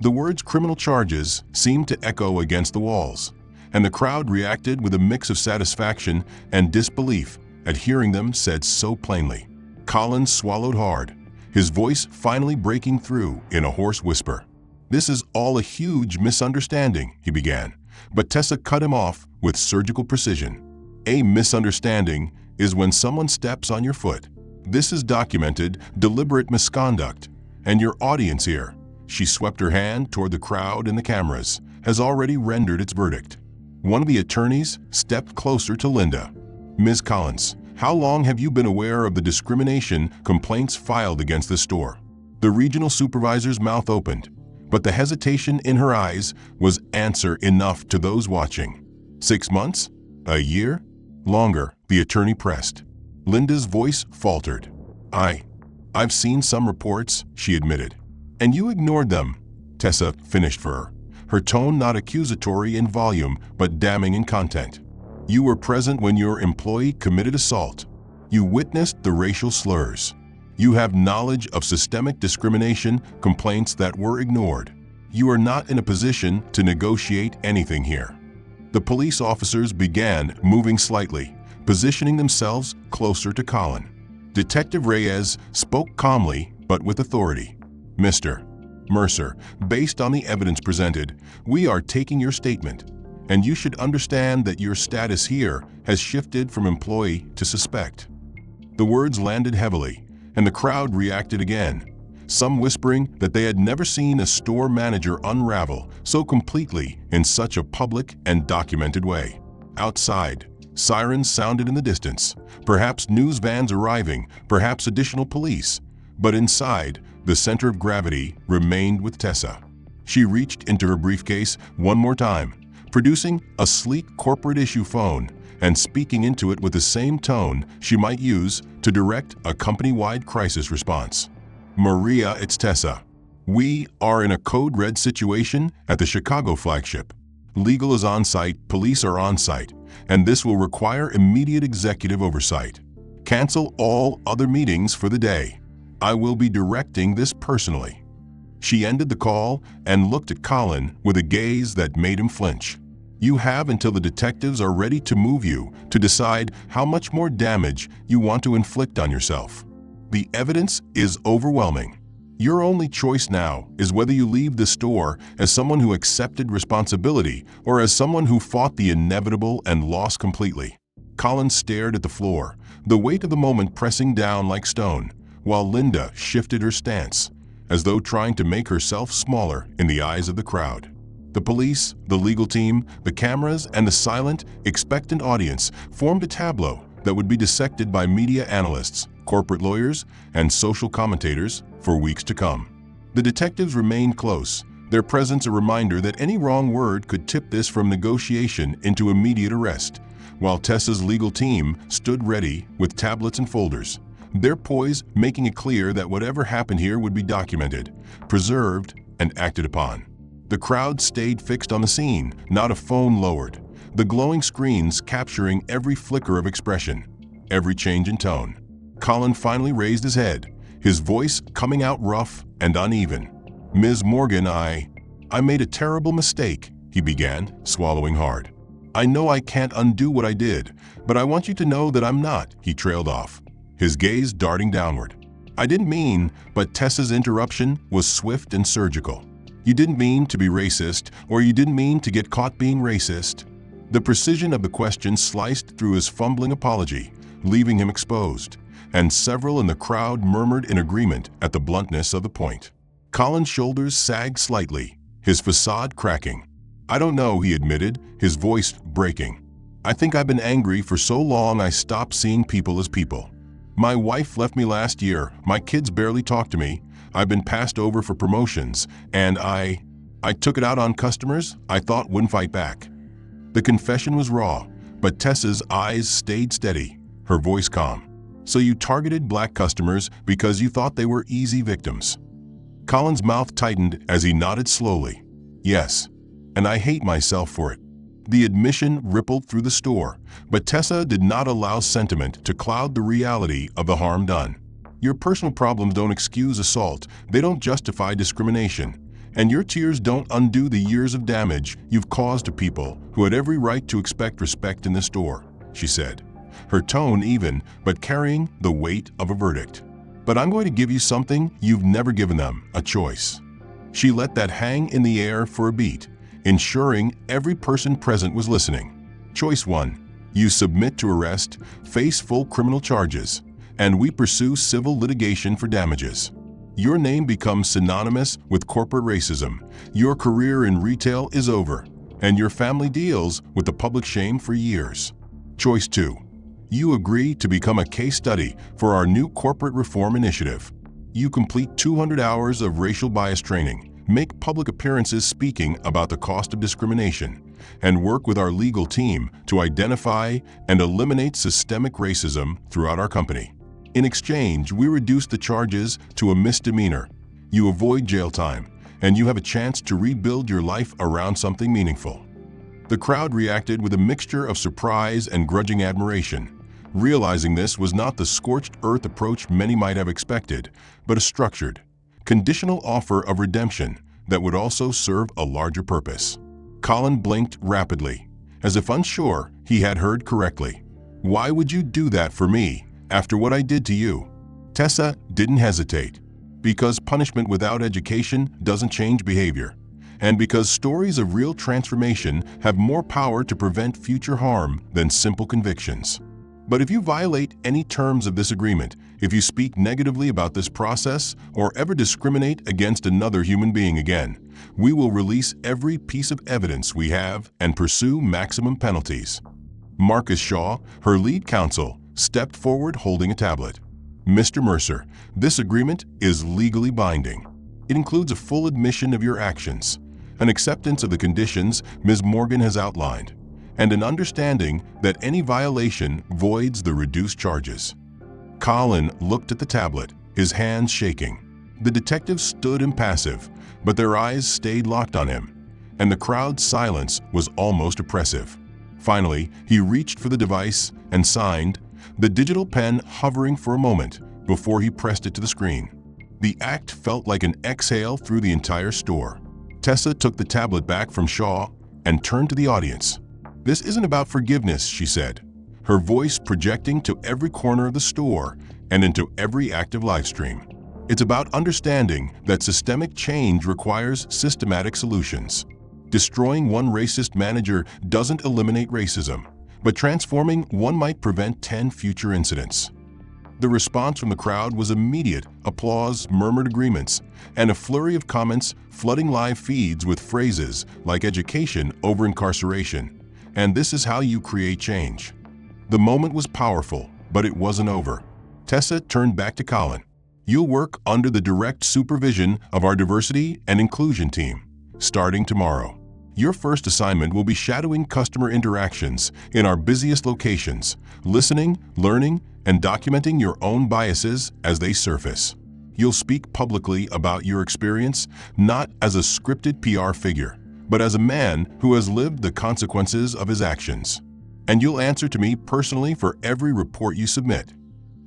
The words criminal charges seemed to echo against the walls, and the crowd reacted with a mix of satisfaction and disbelief at hearing them said so plainly. Colin swallowed hard, his voice finally breaking through in a hoarse whisper. "This is all a huge misunderstanding," he began, but Tessa cut him off with surgical precision. "A misunderstanding is when someone steps on your foot. This is documented, deliberate misconduct, and your audience here," she swept her hand toward the crowd and the cameras, "has already rendered its verdict." One of the attorneys stepped closer to Linda. "Ms. Collins, how long have you been aware of the discrimination complaints filed against the store?" The regional supervisor's mouth opened, but the hesitation in her eyes was answer enough to those watching. 6 months? A year? Longer, the attorney pressed. Linda's voice faltered. I've seen some reports," she admitted. "And you ignored them," Tessa finished for her, her tone not accusatory in volume but damning in content. "You were present when your employee committed assault. You witnessed the racial slurs. You have knowledge of systemic discrimination complaints that were ignored. You are not in a position to negotiate anything here." The police officers began moving slightly, positioning themselves closer to Colin. Detective Reyes spoke calmly but with authority. "Mr. Mercer, based on the evidence presented, we are taking your statement, and you should understand that your status here has shifted from employee to suspect." The words landed heavily, and the crowd reacted again, some whispering that they had never seen a store manager unravel so completely in such a public and documented way. Outside, sirens sounded in the distance, perhaps news vans arriving, perhaps additional police. But inside, the center of gravity remained with Tessa. She reached into her briefcase one more time, producing a sleek corporate issue phone and speaking into it with the same tone she might use to direct a company-wide crisis response. "Maria, it's Tessa. We are in a code red situation at the Chicago flagship. Legal is on site, police are on site, and this will require immediate executive oversight. Cancel all other meetings for the day. I will be directing this personally." She ended the call and looked at Colin with a gaze that made him flinch. You have until the detectives are ready to move you to decide how much more damage you want to inflict on yourself. The evidence is overwhelming. Your only choice now is whether you leave the store as someone who accepted responsibility or as someone who fought the inevitable and lost completely. Colin stared at the floor, the weight of the moment pressing down like stone, while Linda shifted her stance, as though trying to make herself smaller in the eyes of the crowd. The police, the legal team, the cameras, and the silent, expectant audience formed a tableau that would be dissected by media analysts, corporate lawyers, and social commentators for weeks to come. The detectives remained close, their presence a reminder that any wrong word could tip this from negotiation into immediate arrest, while Tessa's legal team stood ready with tablets and folders, their poise making it clear that whatever happened here would be documented, preserved, and acted upon. The crowd stayed fixed on the scene, not a phone lowered, the glowing screens capturing every flicker of expression, every change in tone. Colin finally raised his head, his voice coming out rough and uneven. "Ms. Morgan, I made a terrible mistake," he began, swallowing hard. "I know I can't undo what I did, but I want you to know that I'm not," he trailed off, his gaze darting downward. "I didn't mean," but Tessa's interruption was swift and surgical. "You didn't mean to be racist, or you didn't mean to get caught being racist." The precision of the question sliced through his fumbling apology, leaving him exposed, and several in the crowd murmured in agreement at the bluntness of the point. Colin's shoulders sagged slightly, his facade cracking. "I don't know," he admitted, his voice breaking. "I think I've been angry for so long I stopped seeing people as people. My wife left me last year, my kids barely talk to me, I've been passed over for promotions, and I took it out on customers I thought wouldn't fight back." The confession was raw, but Tessa's eyes stayed steady, her voice calm. "So you targeted black customers because you thought they were easy victims?" Colin's mouth tightened as he nodded slowly. "Yes, and I hate myself for it." The admission rippled through the store, but Tessa did not allow sentiment to cloud the reality of the harm done. Your personal problems don't excuse assault, they don't justify discrimination, and your tears don't undo the years of damage you've caused to people who had every right to expect respect in the store, she said, her tone even, but carrying the weight of a verdict. "But I'm going to give you something you've never given them, a choice." She let that hang in the air for a beat, ensuring every person present was listening. Choice 1. You submit to arrest, face full criminal charges, and we pursue civil litigation for damages. Your name becomes synonymous with corporate racism, your career in retail is over, and your family deals with the public shame for years. Choice 2. You agree to become a case study for our new corporate reform initiative. You complete 200 hours of racial bias training, make public appearances speaking about the cost of discrimination, and work with our legal team to identify and eliminate systemic racism throughout our company. In exchange, we reduce the charges to a misdemeanor. You avoid jail time, and you have a chance to rebuild your life around something meaningful. The crowd reacted with a mixture of surprise and grudging admiration, realizing this was not the scorched earth approach many might have expected, but a structured, conditional offer of redemption that would also serve a larger purpose. Colin blinked rapidly, as if unsure he had heard correctly. "Why would you do that for me, after what I did to you?" Tessa didn't hesitate. Because punishment without education doesn't change behavior, and because stories of real transformation have more power to prevent future harm than simple convictions. "But if you violate any terms of this agreement, if you speak negatively about this process, or ever discriminate against another human being again, we will release every piece of evidence we have and pursue maximum penalties." Marcus Shaw, her lead counsel, stepped forward holding a tablet. "Mr. Mercer, this agreement is legally binding. It includes a full admission of your actions, an acceptance of the conditions Ms. Morgan has outlined, and an understanding that any violation voids the reduced charges." Colin looked at the tablet, his hands shaking. The detectives stood impassive, but their eyes stayed locked on him, and the crowd's silence was almost oppressive. Finally, he reached for the device and signed, the digital pen hovering for a moment before he pressed it to the screen. The act felt like an exhale through the entire store. Tessa took the tablet back from Shaw and turned to the audience. "This isn't about forgiveness," she said, her voice projecting to every corner of the store and into every active livestream. "It's about understanding that systemic change requires systematic solutions. Destroying one racist manager doesn't eliminate racism, but transforming one might prevent 10 future incidents." The response from the crowd was immediate: applause, murmured agreements, and a flurry of comments flooding live feeds with phrases like education over incarceration, and "this is how you create change." The moment was powerful, but it wasn't over. Tessa turned back to Colin. "You'll work under the direct supervision of our diversity and inclusion team, starting tomorrow. Your first assignment will be shadowing customer interactions in our busiest locations, listening, learning, and documenting your own biases as they surface. You'll speak publicly about your experience, not as a scripted PR figure, but as a man who has lived the consequences of his actions. And you'll answer to me personally for every report you submit."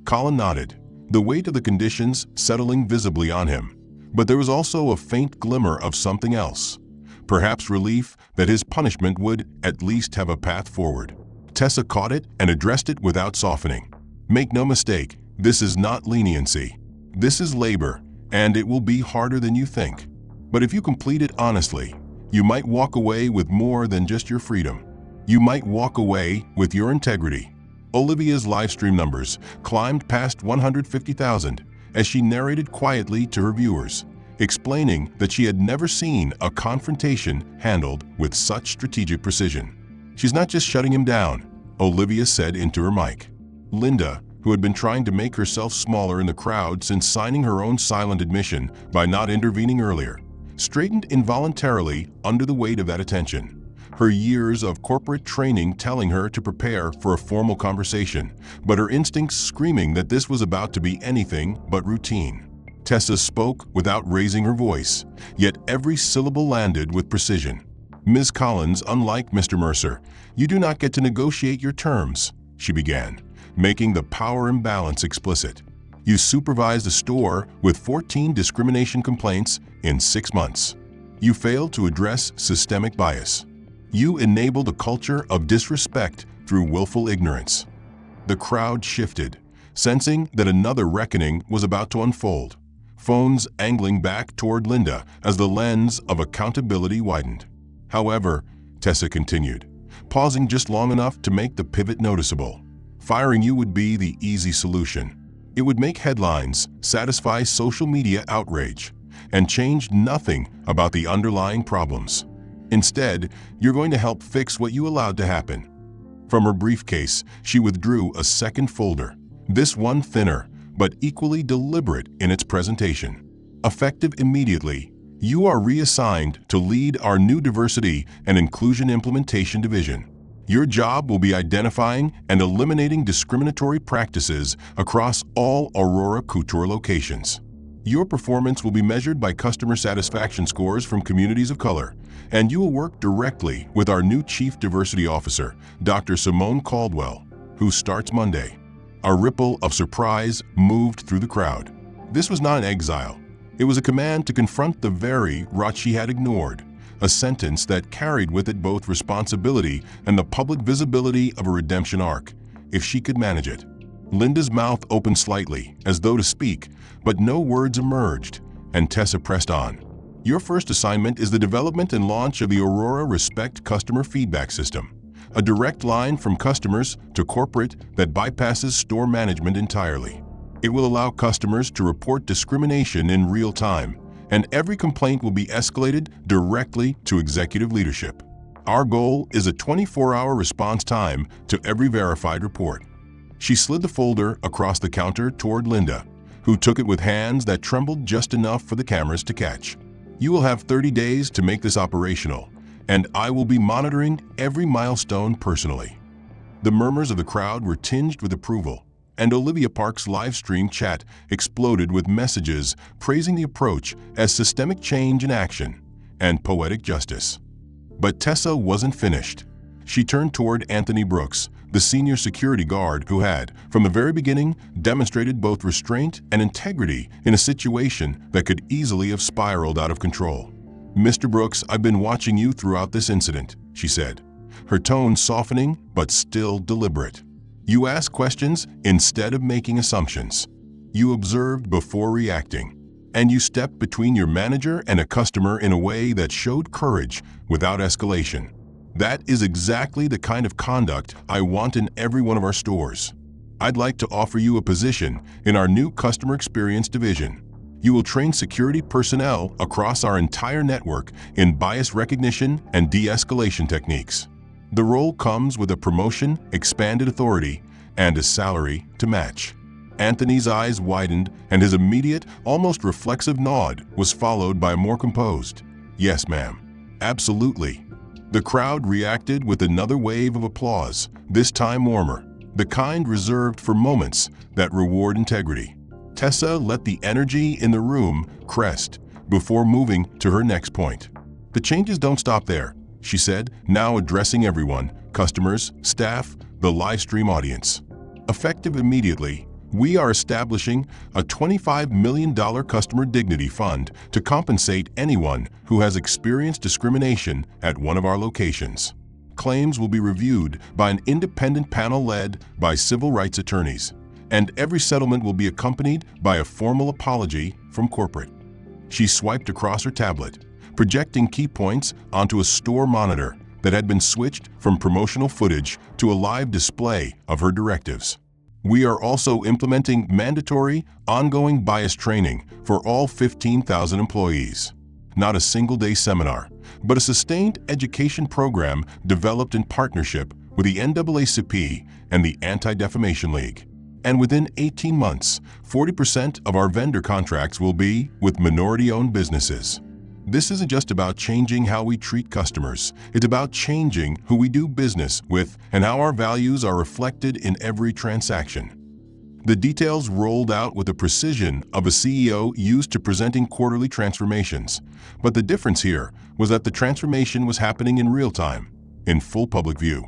Colin nodded, the weight of the conditions settling visibly on him. But there was also a faint glimmer of something else. Perhaps relief that his punishment would at least have a path forward. Tessa caught it and addressed it without softening. "Make no mistake, this is not leniency. This is labor, and it will be harder than you think. But if you complete it honestly, you might walk away with more than just your freedom. You might walk away with your integrity." Olivia's livestream numbers climbed past 150,000 as she narrated quietly to her viewers, explaining that she had never seen a confrontation handled with such strategic precision. "She's not just shutting him down," Olivia said into her mic. Linda, who had been trying to make herself smaller in the crowd since signing her own silent admission by not intervening earlier, straightened involuntarily under the weight of that attention. Her years of corporate training telling her to prepare for a formal conversation, but her instincts screaming that this was about to be anything but routine. Tessa spoke without raising her voice, yet every syllable landed with precision. "Ms. Collins, unlike Mr. Mercer, you do not get to negotiate your terms," she began, making the power imbalance explicit. "You supervised a store with 14 discrimination complaints in 6 months. You failed to address systemic bias. You enabled a culture of disrespect through willful ignorance." The crowd shifted, sensing that another reckoning was about to unfold, phones angling back toward Linda as the lens of accountability widened. "However," Tessa continued, pausing just long enough to make the pivot noticeable, "firing you would be the easy solution. It would make headlines, satisfy social media outrage, and change nothing about the underlying problems. Instead, you're going to help fix what you allowed to happen." From her briefcase, she withdrew a second folder, this one thinner, but equally deliberate in its presentation. "Effective immediately, you are reassigned to lead our new diversity and inclusion implementation division. Your job will be identifying and eliminating discriminatory practices across all Aurora Couture locations. Your performance will be measured by customer satisfaction scores from communities of color, and you will work directly with our new Chief Diversity Officer, Dr. Simone Caldwell, who starts Monday." A ripple of surprise moved through the crowd. This was not an exile. It was a command to confront the very rot she had ignored, a sentence that carried with it both responsibility and the public visibility of a redemption arc, if she could manage it. Linda's mouth opened slightly, as though to speak, but no words emerged, and Tessa pressed on. "Your first assignment is the development and launch of the Aurora Respect Customer Feedback System, a direct line from customers to corporate that bypasses store management entirely. It will allow customers to report discrimination in real time, and every complaint will be escalated directly to executive leadership. Our goal is a 24-hour response time to every verified report." She slid the folder across the counter toward Linda, who took it with hands that trembled just enough for the cameras to catch. "You will have 30 days to make this operational, and I will be monitoring every milestone personally." The murmurs of the crowd were tinged with approval, and Olivia Park's live stream chat exploded with messages praising the approach as systemic change in action and poetic justice. But Tessa wasn't finished. She turned toward Anthony Brooks, the senior security guard who had, from the very beginning, demonstrated both restraint and integrity in a situation that could easily have spiraled out of control. "Mr. Brooks, I've been watching you throughout this incident," she said, her tone softening but still deliberate. "You ask questions instead of making assumptions. You observed before reacting, and you stepped between your manager and a customer in a way that showed courage without escalation. That is exactly the kind of conduct I want in every one of our stores. I'd like to offer you a position in our new customer experience division. You will train security personnel across our entire network in bias recognition and de-escalation techniques. The role comes with a promotion, expanded authority, and a salary to match." Anthony's eyes widened, and his immediate, almost reflexive nod was followed by a more composed, "Yes, ma'am. Absolutely." The crowd reacted with another wave of applause, this time warmer, the kind reserved for moments that reward integrity. Tessa let the energy in the room crest before moving to her next point. "The changes don't stop there," she said, now addressing everyone, customers, staff, the live stream audience. "Effective immediately, we are establishing a $25 million customer dignity fund to compensate anyone who has experienced discrimination at one of our locations. Claims will be reviewed by an independent panel led by civil rights attorneys, and every settlement will be accompanied by a formal apology from corporate." She swiped across her tablet, projecting key points onto a store monitor that had been switched from promotional footage to a live display of her directives. "We are also implementing mandatory, ongoing bias training for all 15,000 employees. Not a single-day seminar, but a sustained education program developed in partnership with the NAACP and the Anti-Defamation League. And within 18 months, 40% of our vendor contracts will be with minority-owned businesses." This isn't just about changing how we treat customers. It's about changing who we do business with and how our values are reflected in every transaction. The details rolled out with the precision of a CEO used to presenting quarterly transformations. But the difference here was that the transformation was happening in real time, in full public view.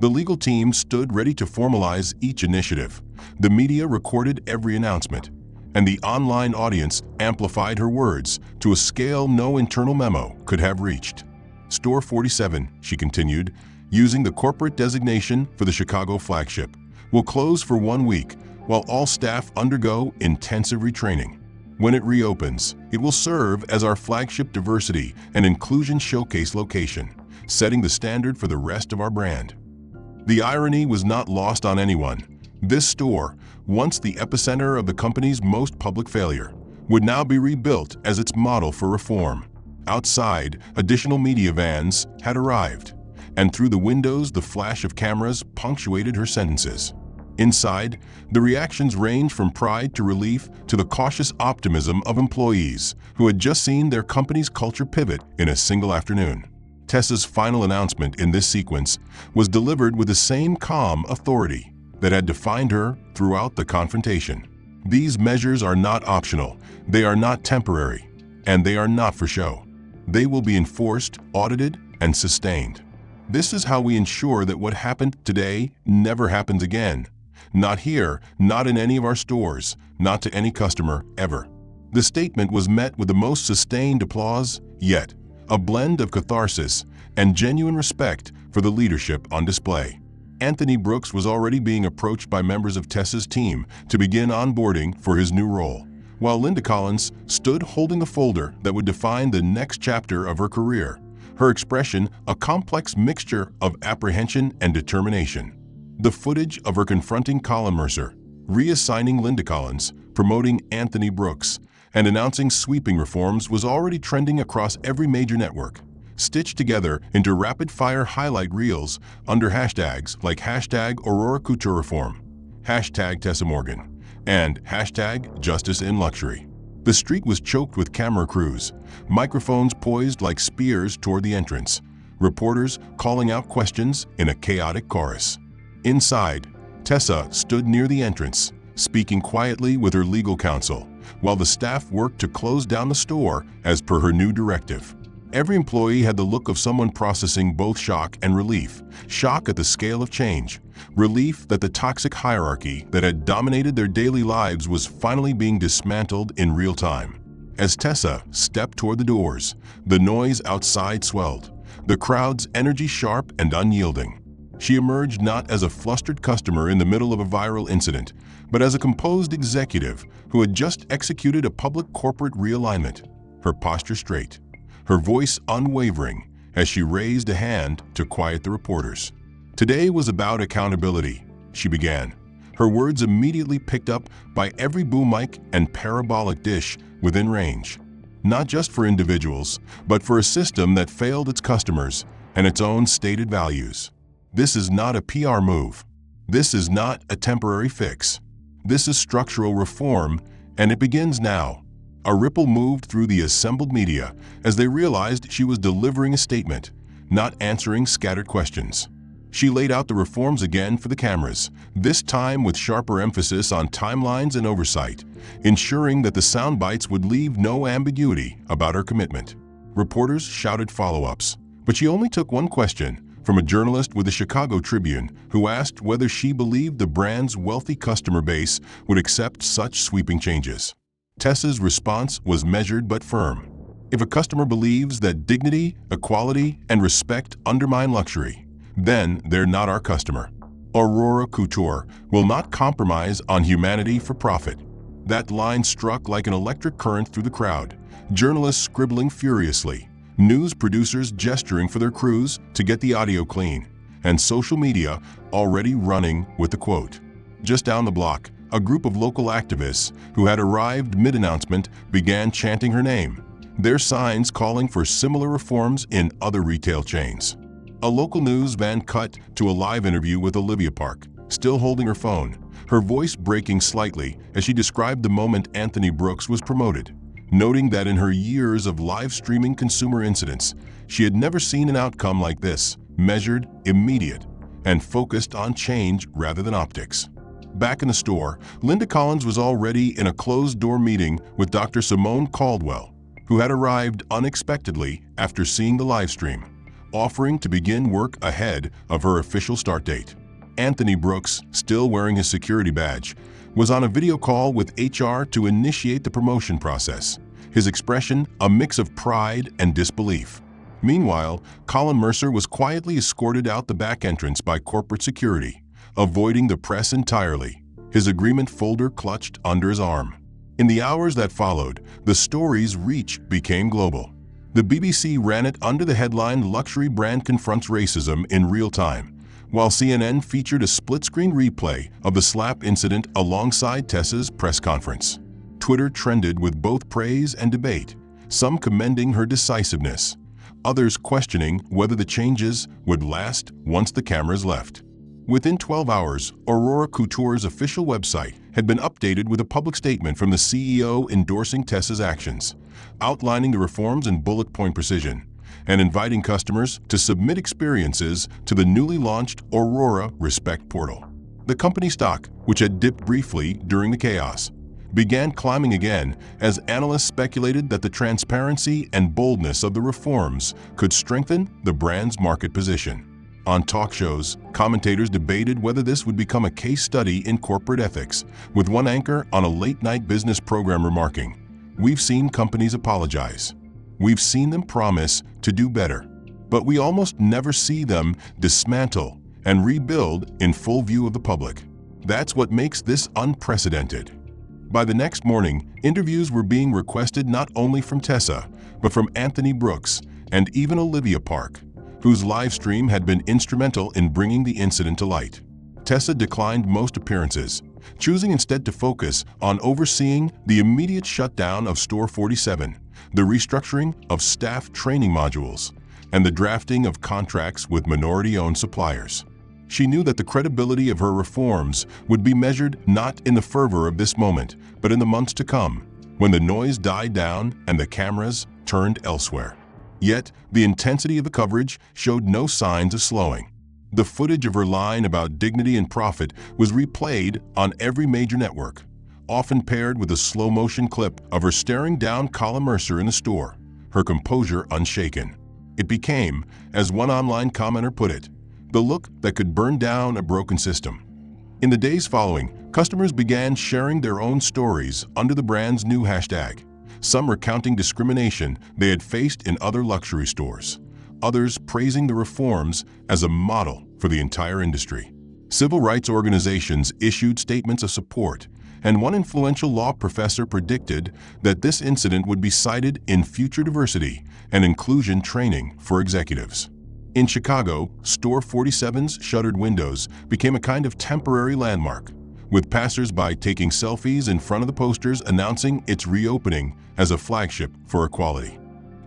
The legal team stood ready to formalize each initiative. The media recorded every announcement, and the online audience amplified her words to a scale no internal memo could have reached. "Store 47, she continued, using the corporate designation for the Chicago flagship, will close for 1 week while all staff undergo intensive retraining. When it reopens, it will serve as our flagship diversity and inclusion showcase location, setting the standard for the rest of our brand." The irony was not lost on anyone. This store, once the epicenter of the company's most public failure, would now be rebuilt as its model for reform. Outside, additional media vans had arrived, and through the windows the flash of cameras punctuated her sentences. Inside, the reactions ranged from pride to relief to the cautious optimism of employees who had just seen their company's culture pivot in a single afternoon. Tessa's final announcement in this sequence was delivered with the same calm authority that had defined her throughout the confrontation. "These measures are not optional, they are not temporary, and they are not for show. They will be enforced, audited, and sustained. This is how we ensure that what happened today never happens again. Not here, not in any of our stores, not to any customer, ever." The statement was met with the most sustained applause yet, a blend of catharsis and genuine respect for the leadership on display. Anthony Brooks was already being approached by members of Tessa's team to begin onboarding for his new role, while Linda Collins stood holding the folder that would define the next chapter of her career, her expression a complex mixture of apprehension and determination. The footage of her confronting Colin Mercer, reassigning Linda Collins, promoting Anthony Brooks, and announcing sweeping reforms was already trending across every major network, stitched together into rapid-fire highlight reels under hashtags like #AuroraCoutureReform, #TessaMorgan, and #JusticeInLuxury. The street was choked with camera crews, microphones poised like spears toward the entrance, reporters calling out questions in a chaotic chorus. Inside, Tessa stood near the entrance, speaking quietly with her legal counsel, while the staff worked to close down the store as per her new directive. Every employee had the look of someone processing both shock and relief, shock at the scale of change, relief that the toxic hierarchy that had dominated their daily lives was finally being dismantled in real time. As Tessa stepped toward the doors, the noise outside swelled, the crowd's energy sharp and unyielding. She emerged not as a flustered customer in the middle of a viral incident, but as a composed executive who had just executed a public corporate realignment, her posture straight, her voice unwavering as she raised a hand to quiet the reporters. "Today was about accountability," she began, her words immediately picked up by every boom mic and parabolic dish within range. Not just for individuals, but for a system that failed its customers and its own stated values. This is not a PR move. This is not a temporary fix. This is structural reform, and it begins now. A ripple moved through the assembled media as they realized she was delivering a statement, not answering scattered questions. She laid out the reforms again for the cameras, this time with sharper emphasis on timelines and oversight, ensuring that the sound bites would leave no ambiguity about her commitment. Reporters shouted follow-ups, but she only took one question from a journalist with the Chicago Tribune who asked whether she believed the brand's wealthy customer base would accept such sweeping changes. Tessa's response was measured but firm. If a customer believes that dignity, equality, and respect undermine luxury, then they're not our customer. Aurora Couture will not compromise on humanity for profit. That line struck like an electric current through the crowd, journalists scribbling furiously, news producers gesturing for their crews to get the audio clean, and social media already running with the quote. Just down the block, a group of local activists who had arrived mid-announcement began chanting her name, their signs calling for similar reforms in other retail chains. A local news van cut to a live interview with Olivia Park, still holding her phone, her voice breaking slightly as she described the moment Anthony Brooks was promoted, noting that in her years of live streaming consumer incidents, she had never seen an outcome like this, measured, immediate, and focused on change rather than optics. Back in the store, Linda Collins was already in a closed-door meeting with Dr. Simone Caldwell, who had arrived unexpectedly after seeing the live stream, offering to begin work ahead of her official start date. Anthony Brooks, still wearing his security badge, was on a video call with HR to initiate the promotion process, his expression a mix of pride and disbelief. Meanwhile, Colin Mercer was quietly escorted out the back entrance by corporate security, avoiding the press entirely, his agreement folder clutched under his arm. In the hours that followed, the story's reach became global. The BBC ran it under the headline "Luxury Brand Confronts Racism in Real Time," while CNN featured a split-screen replay of the slap incident alongside Tessa's press conference. Twitter trended with both praise and debate, some commending her decisiveness, others questioning whether the changes would last once the cameras left. Within 12 hours, Aurora Couture's official website had been updated with a public statement from the CEO endorsing Tessa's actions, outlining the reforms in bullet point precision, and inviting customers to submit experiences to the newly launched Aurora Respect portal. The company stock, which had dipped briefly during the chaos, began climbing again as analysts speculated that the transparency and boldness of the reforms could strengthen the brand's market position. On talk shows, commentators debated whether this would become a case study in corporate ethics, with one anchor on a late-night business program remarking, "We've seen companies apologize. We've seen them promise to do better, but we almost never see them dismantle and rebuild in full view of the public. That's what makes this unprecedented." By the next morning, interviews were being requested not only from Tessa, but from Anthony Brooks and even Olivia Park, whose live stream had been instrumental in bringing the incident to light. Tessa declined most appearances, choosing instead to focus on overseeing the immediate shutdown of Store 47, the restructuring of staff training modules, and the drafting of contracts with minority-owned suppliers. She knew that the credibility of her reforms would be measured not in the fervor of this moment, but in the months to come, when the noise died down and the cameras turned elsewhere. Yet, the intensity of the coverage showed no signs of slowing. The footage of her line about dignity and profit was replayed on every major network, often paired with a slow-motion clip of her staring down Colin Mercer in the store, her composure unshaken. It became, as one online commenter put it, the look that could burn down a broken system. In the days following, customers began sharing their own stories under the brand's new hashtag. Some recounting discrimination they had faced in other luxury stores, others praising the reforms as a model for the entire industry. Civil rights organizations issued statements of support, and one influential law professor predicted that this incident would be cited in future diversity and inclusion training for executives. In Chicago, Store 47's shuttered windows became a kind of temporary landmark, with passers-by taking selfies in front of the posters announcing its reopening as a flagship for equality.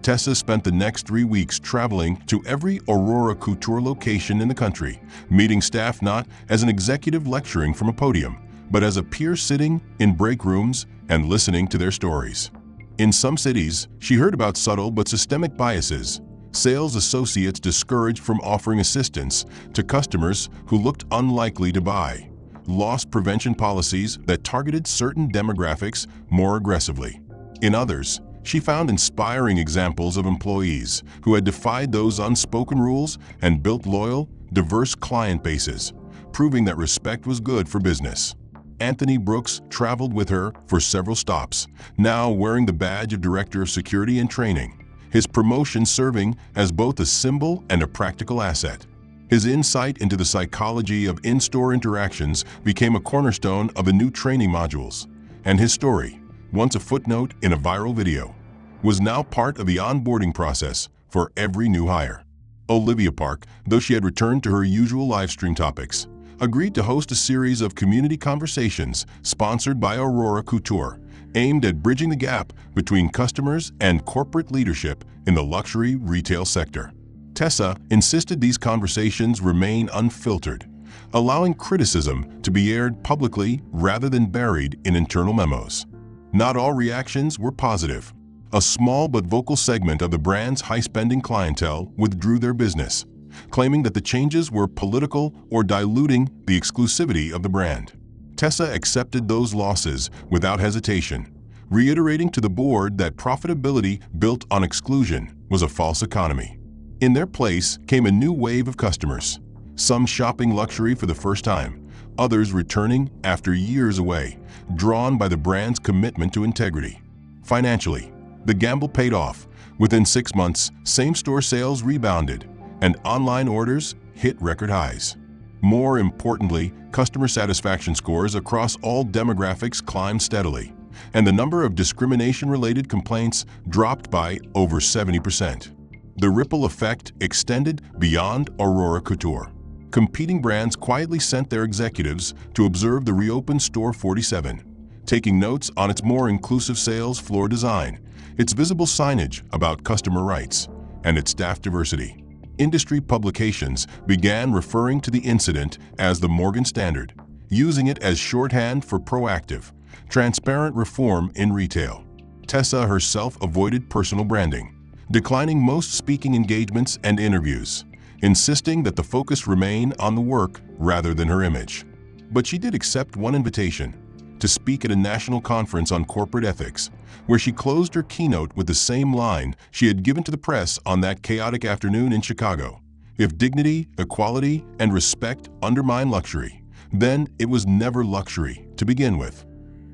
Tessa spent the next 3 weeks traveling to every Aurora Couture location in the country, meeting staff not as an executive lecturing from a podium, but as a peer sitting in break rooms and listening to their stories. In some cities, she heard about subtle but systemic biases, sales associates discouraged from offering assistance to customers who looked unlikely to buy, loss prevention policies that targeted certain demographics more aggressively. In others, she found inspiring examples of employees who had defied those unspoken rules and built loyal, diverse client bases, proving that respect was good for business. Anthony Brooks traveled with her for several stops, now wearing the badge of Director of Security and Training, his promotion serving as both a symbol and a practical asset. His insight into the psychology of in-store interactions became a cornerstone of the new training modules, and his story, once a footnote in a viral video, was now part of the onboarding process for every new hire. Olivia Park, though she had returned to her usual livestream topics, agreed to host a series of community conversations sponsored by Aurora Couture, aimed at bridging the gap between customers and corporate leadership in the luxury retail sector. Tessa insisted these conversations remain unfiltered, allowing criticism to be aired publicly rather than buried in internal memos. Not all reactions were positive. A small but vocal segment of the brand's high-spending clientele withdrew their business, claiming that the changes were political or diluting the exclusivity of the brand. Tessa accepted those losses without hesitation, reiterating to the board that profitability built on exclusion was a false economy. In their place came a new wave of customers, some shopping luxury for the first time, others returning after years away, drawn by the brand's commitment to integrity. Financially, the gamble paid off. Within 6 months, same-store sales rebounded, and online orders hit record highs. More importantly, customer satisfaction scores across all demographics climbed steadily, and the number of discrimination-related complaints dropped by over 70%. The ripple effect extended beyond Aurora Couture. Competing brands quietly sent their executives to observe the reopened Store 47, taking notes on its more inclusive sales floor design, its visible signage about customer rights, and its staff diversity. Industry publications began referring to the incident as the Morgan Standard, using it as shorthand for proactive, transparent reform in retail. Tessa herself avoided personal branding, declining most speaking engagements and interviews, insisting that the focus remain on the work rather than her image. But she did accept one invitation, to speak at a national conference on corporate ethics, where she closed her keynote with the same line she had given to the press on that chaotic afternoon in Chicago. If dignity, equality, and respect undermine luxury, then it was never luxury to begin with.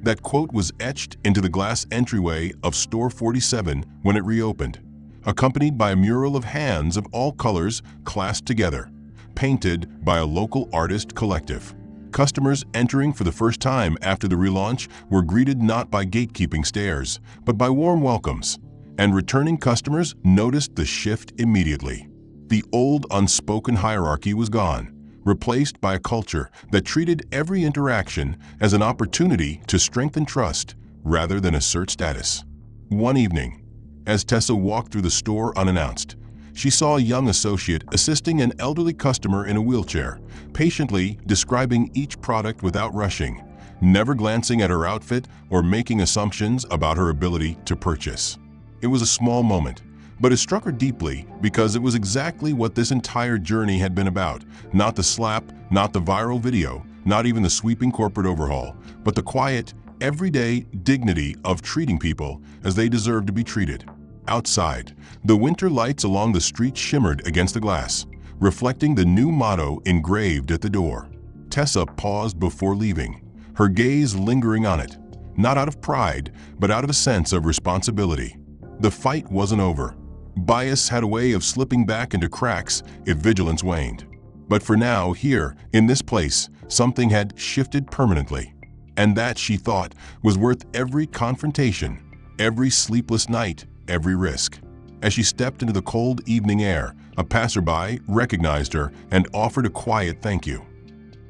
That quote was etched into the glass entryway of Store 47 when it reopened, accompanied by a mural of hands of all colors clasped together, painted by a local artist collective. Customers entering for the first time after the relaunch were greeted not by gatekeeping stares, but by warm welcomes, and returning customers noticed the shift immediately. The old unspoken hierarchy was gone, replaced by a culture that treated every interaction as an opportunity to strengthen trust rather than assert status. One evening, as Tessa walked through the store unannounced, she saw a young associate assisting an elderly customer in a wheelchair, patiently describing each product without rushing, never glancing at her outfit or making assumptions about her ability to purchase. It was a small moment, but it struck her deeply because it was exactly what this entire journey had been about. Not the slap, not the viral video, not even the sweeping corporate overhaul, but the quiet, everyday dignity of treating people as they deserve to be treated. Outside, the winter lights along the street shimmered against the glass, reflecting the new motto engraved at the door. Tessa paused before leaving, her gaze lingering on it, not out of pride, but out of a sense of responsibility. The fight wasn't over. Bias had a way of slipping back into cracks if vigilance waned. But for now, here, in this place, something had shifted permanently. And that, she thought, was worth every confrontation, every sleepless night, every risk. As she stepped into the cold evening air, a passerby recognized her and offered a quiet thank you.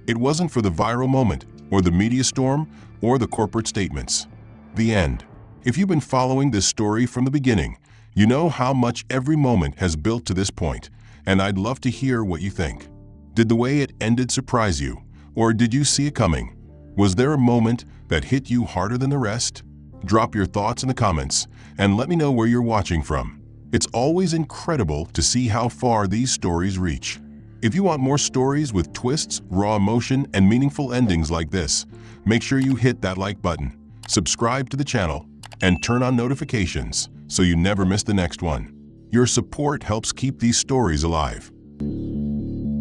It wasn't for the viral moment, or the media storm, or the corporate statements. The end. If you've been following this story from the beginning, you know how much every moment has built to this point, and I'd love to hear what you think. Did the way it ended surprise you, or did you see it coming? Was there a moment that hit you harder than the rest? Drop your thoughts in the comments, and let me know where you're watching from. It's always incredible to see how far these stories reach. If you want more stories with twists, raw emotion, and meaningful endings like this, make sure you hit that like button, subscribe to the channel, and turn on notifications so you never miss the next one. Your support helps keep these stories alive.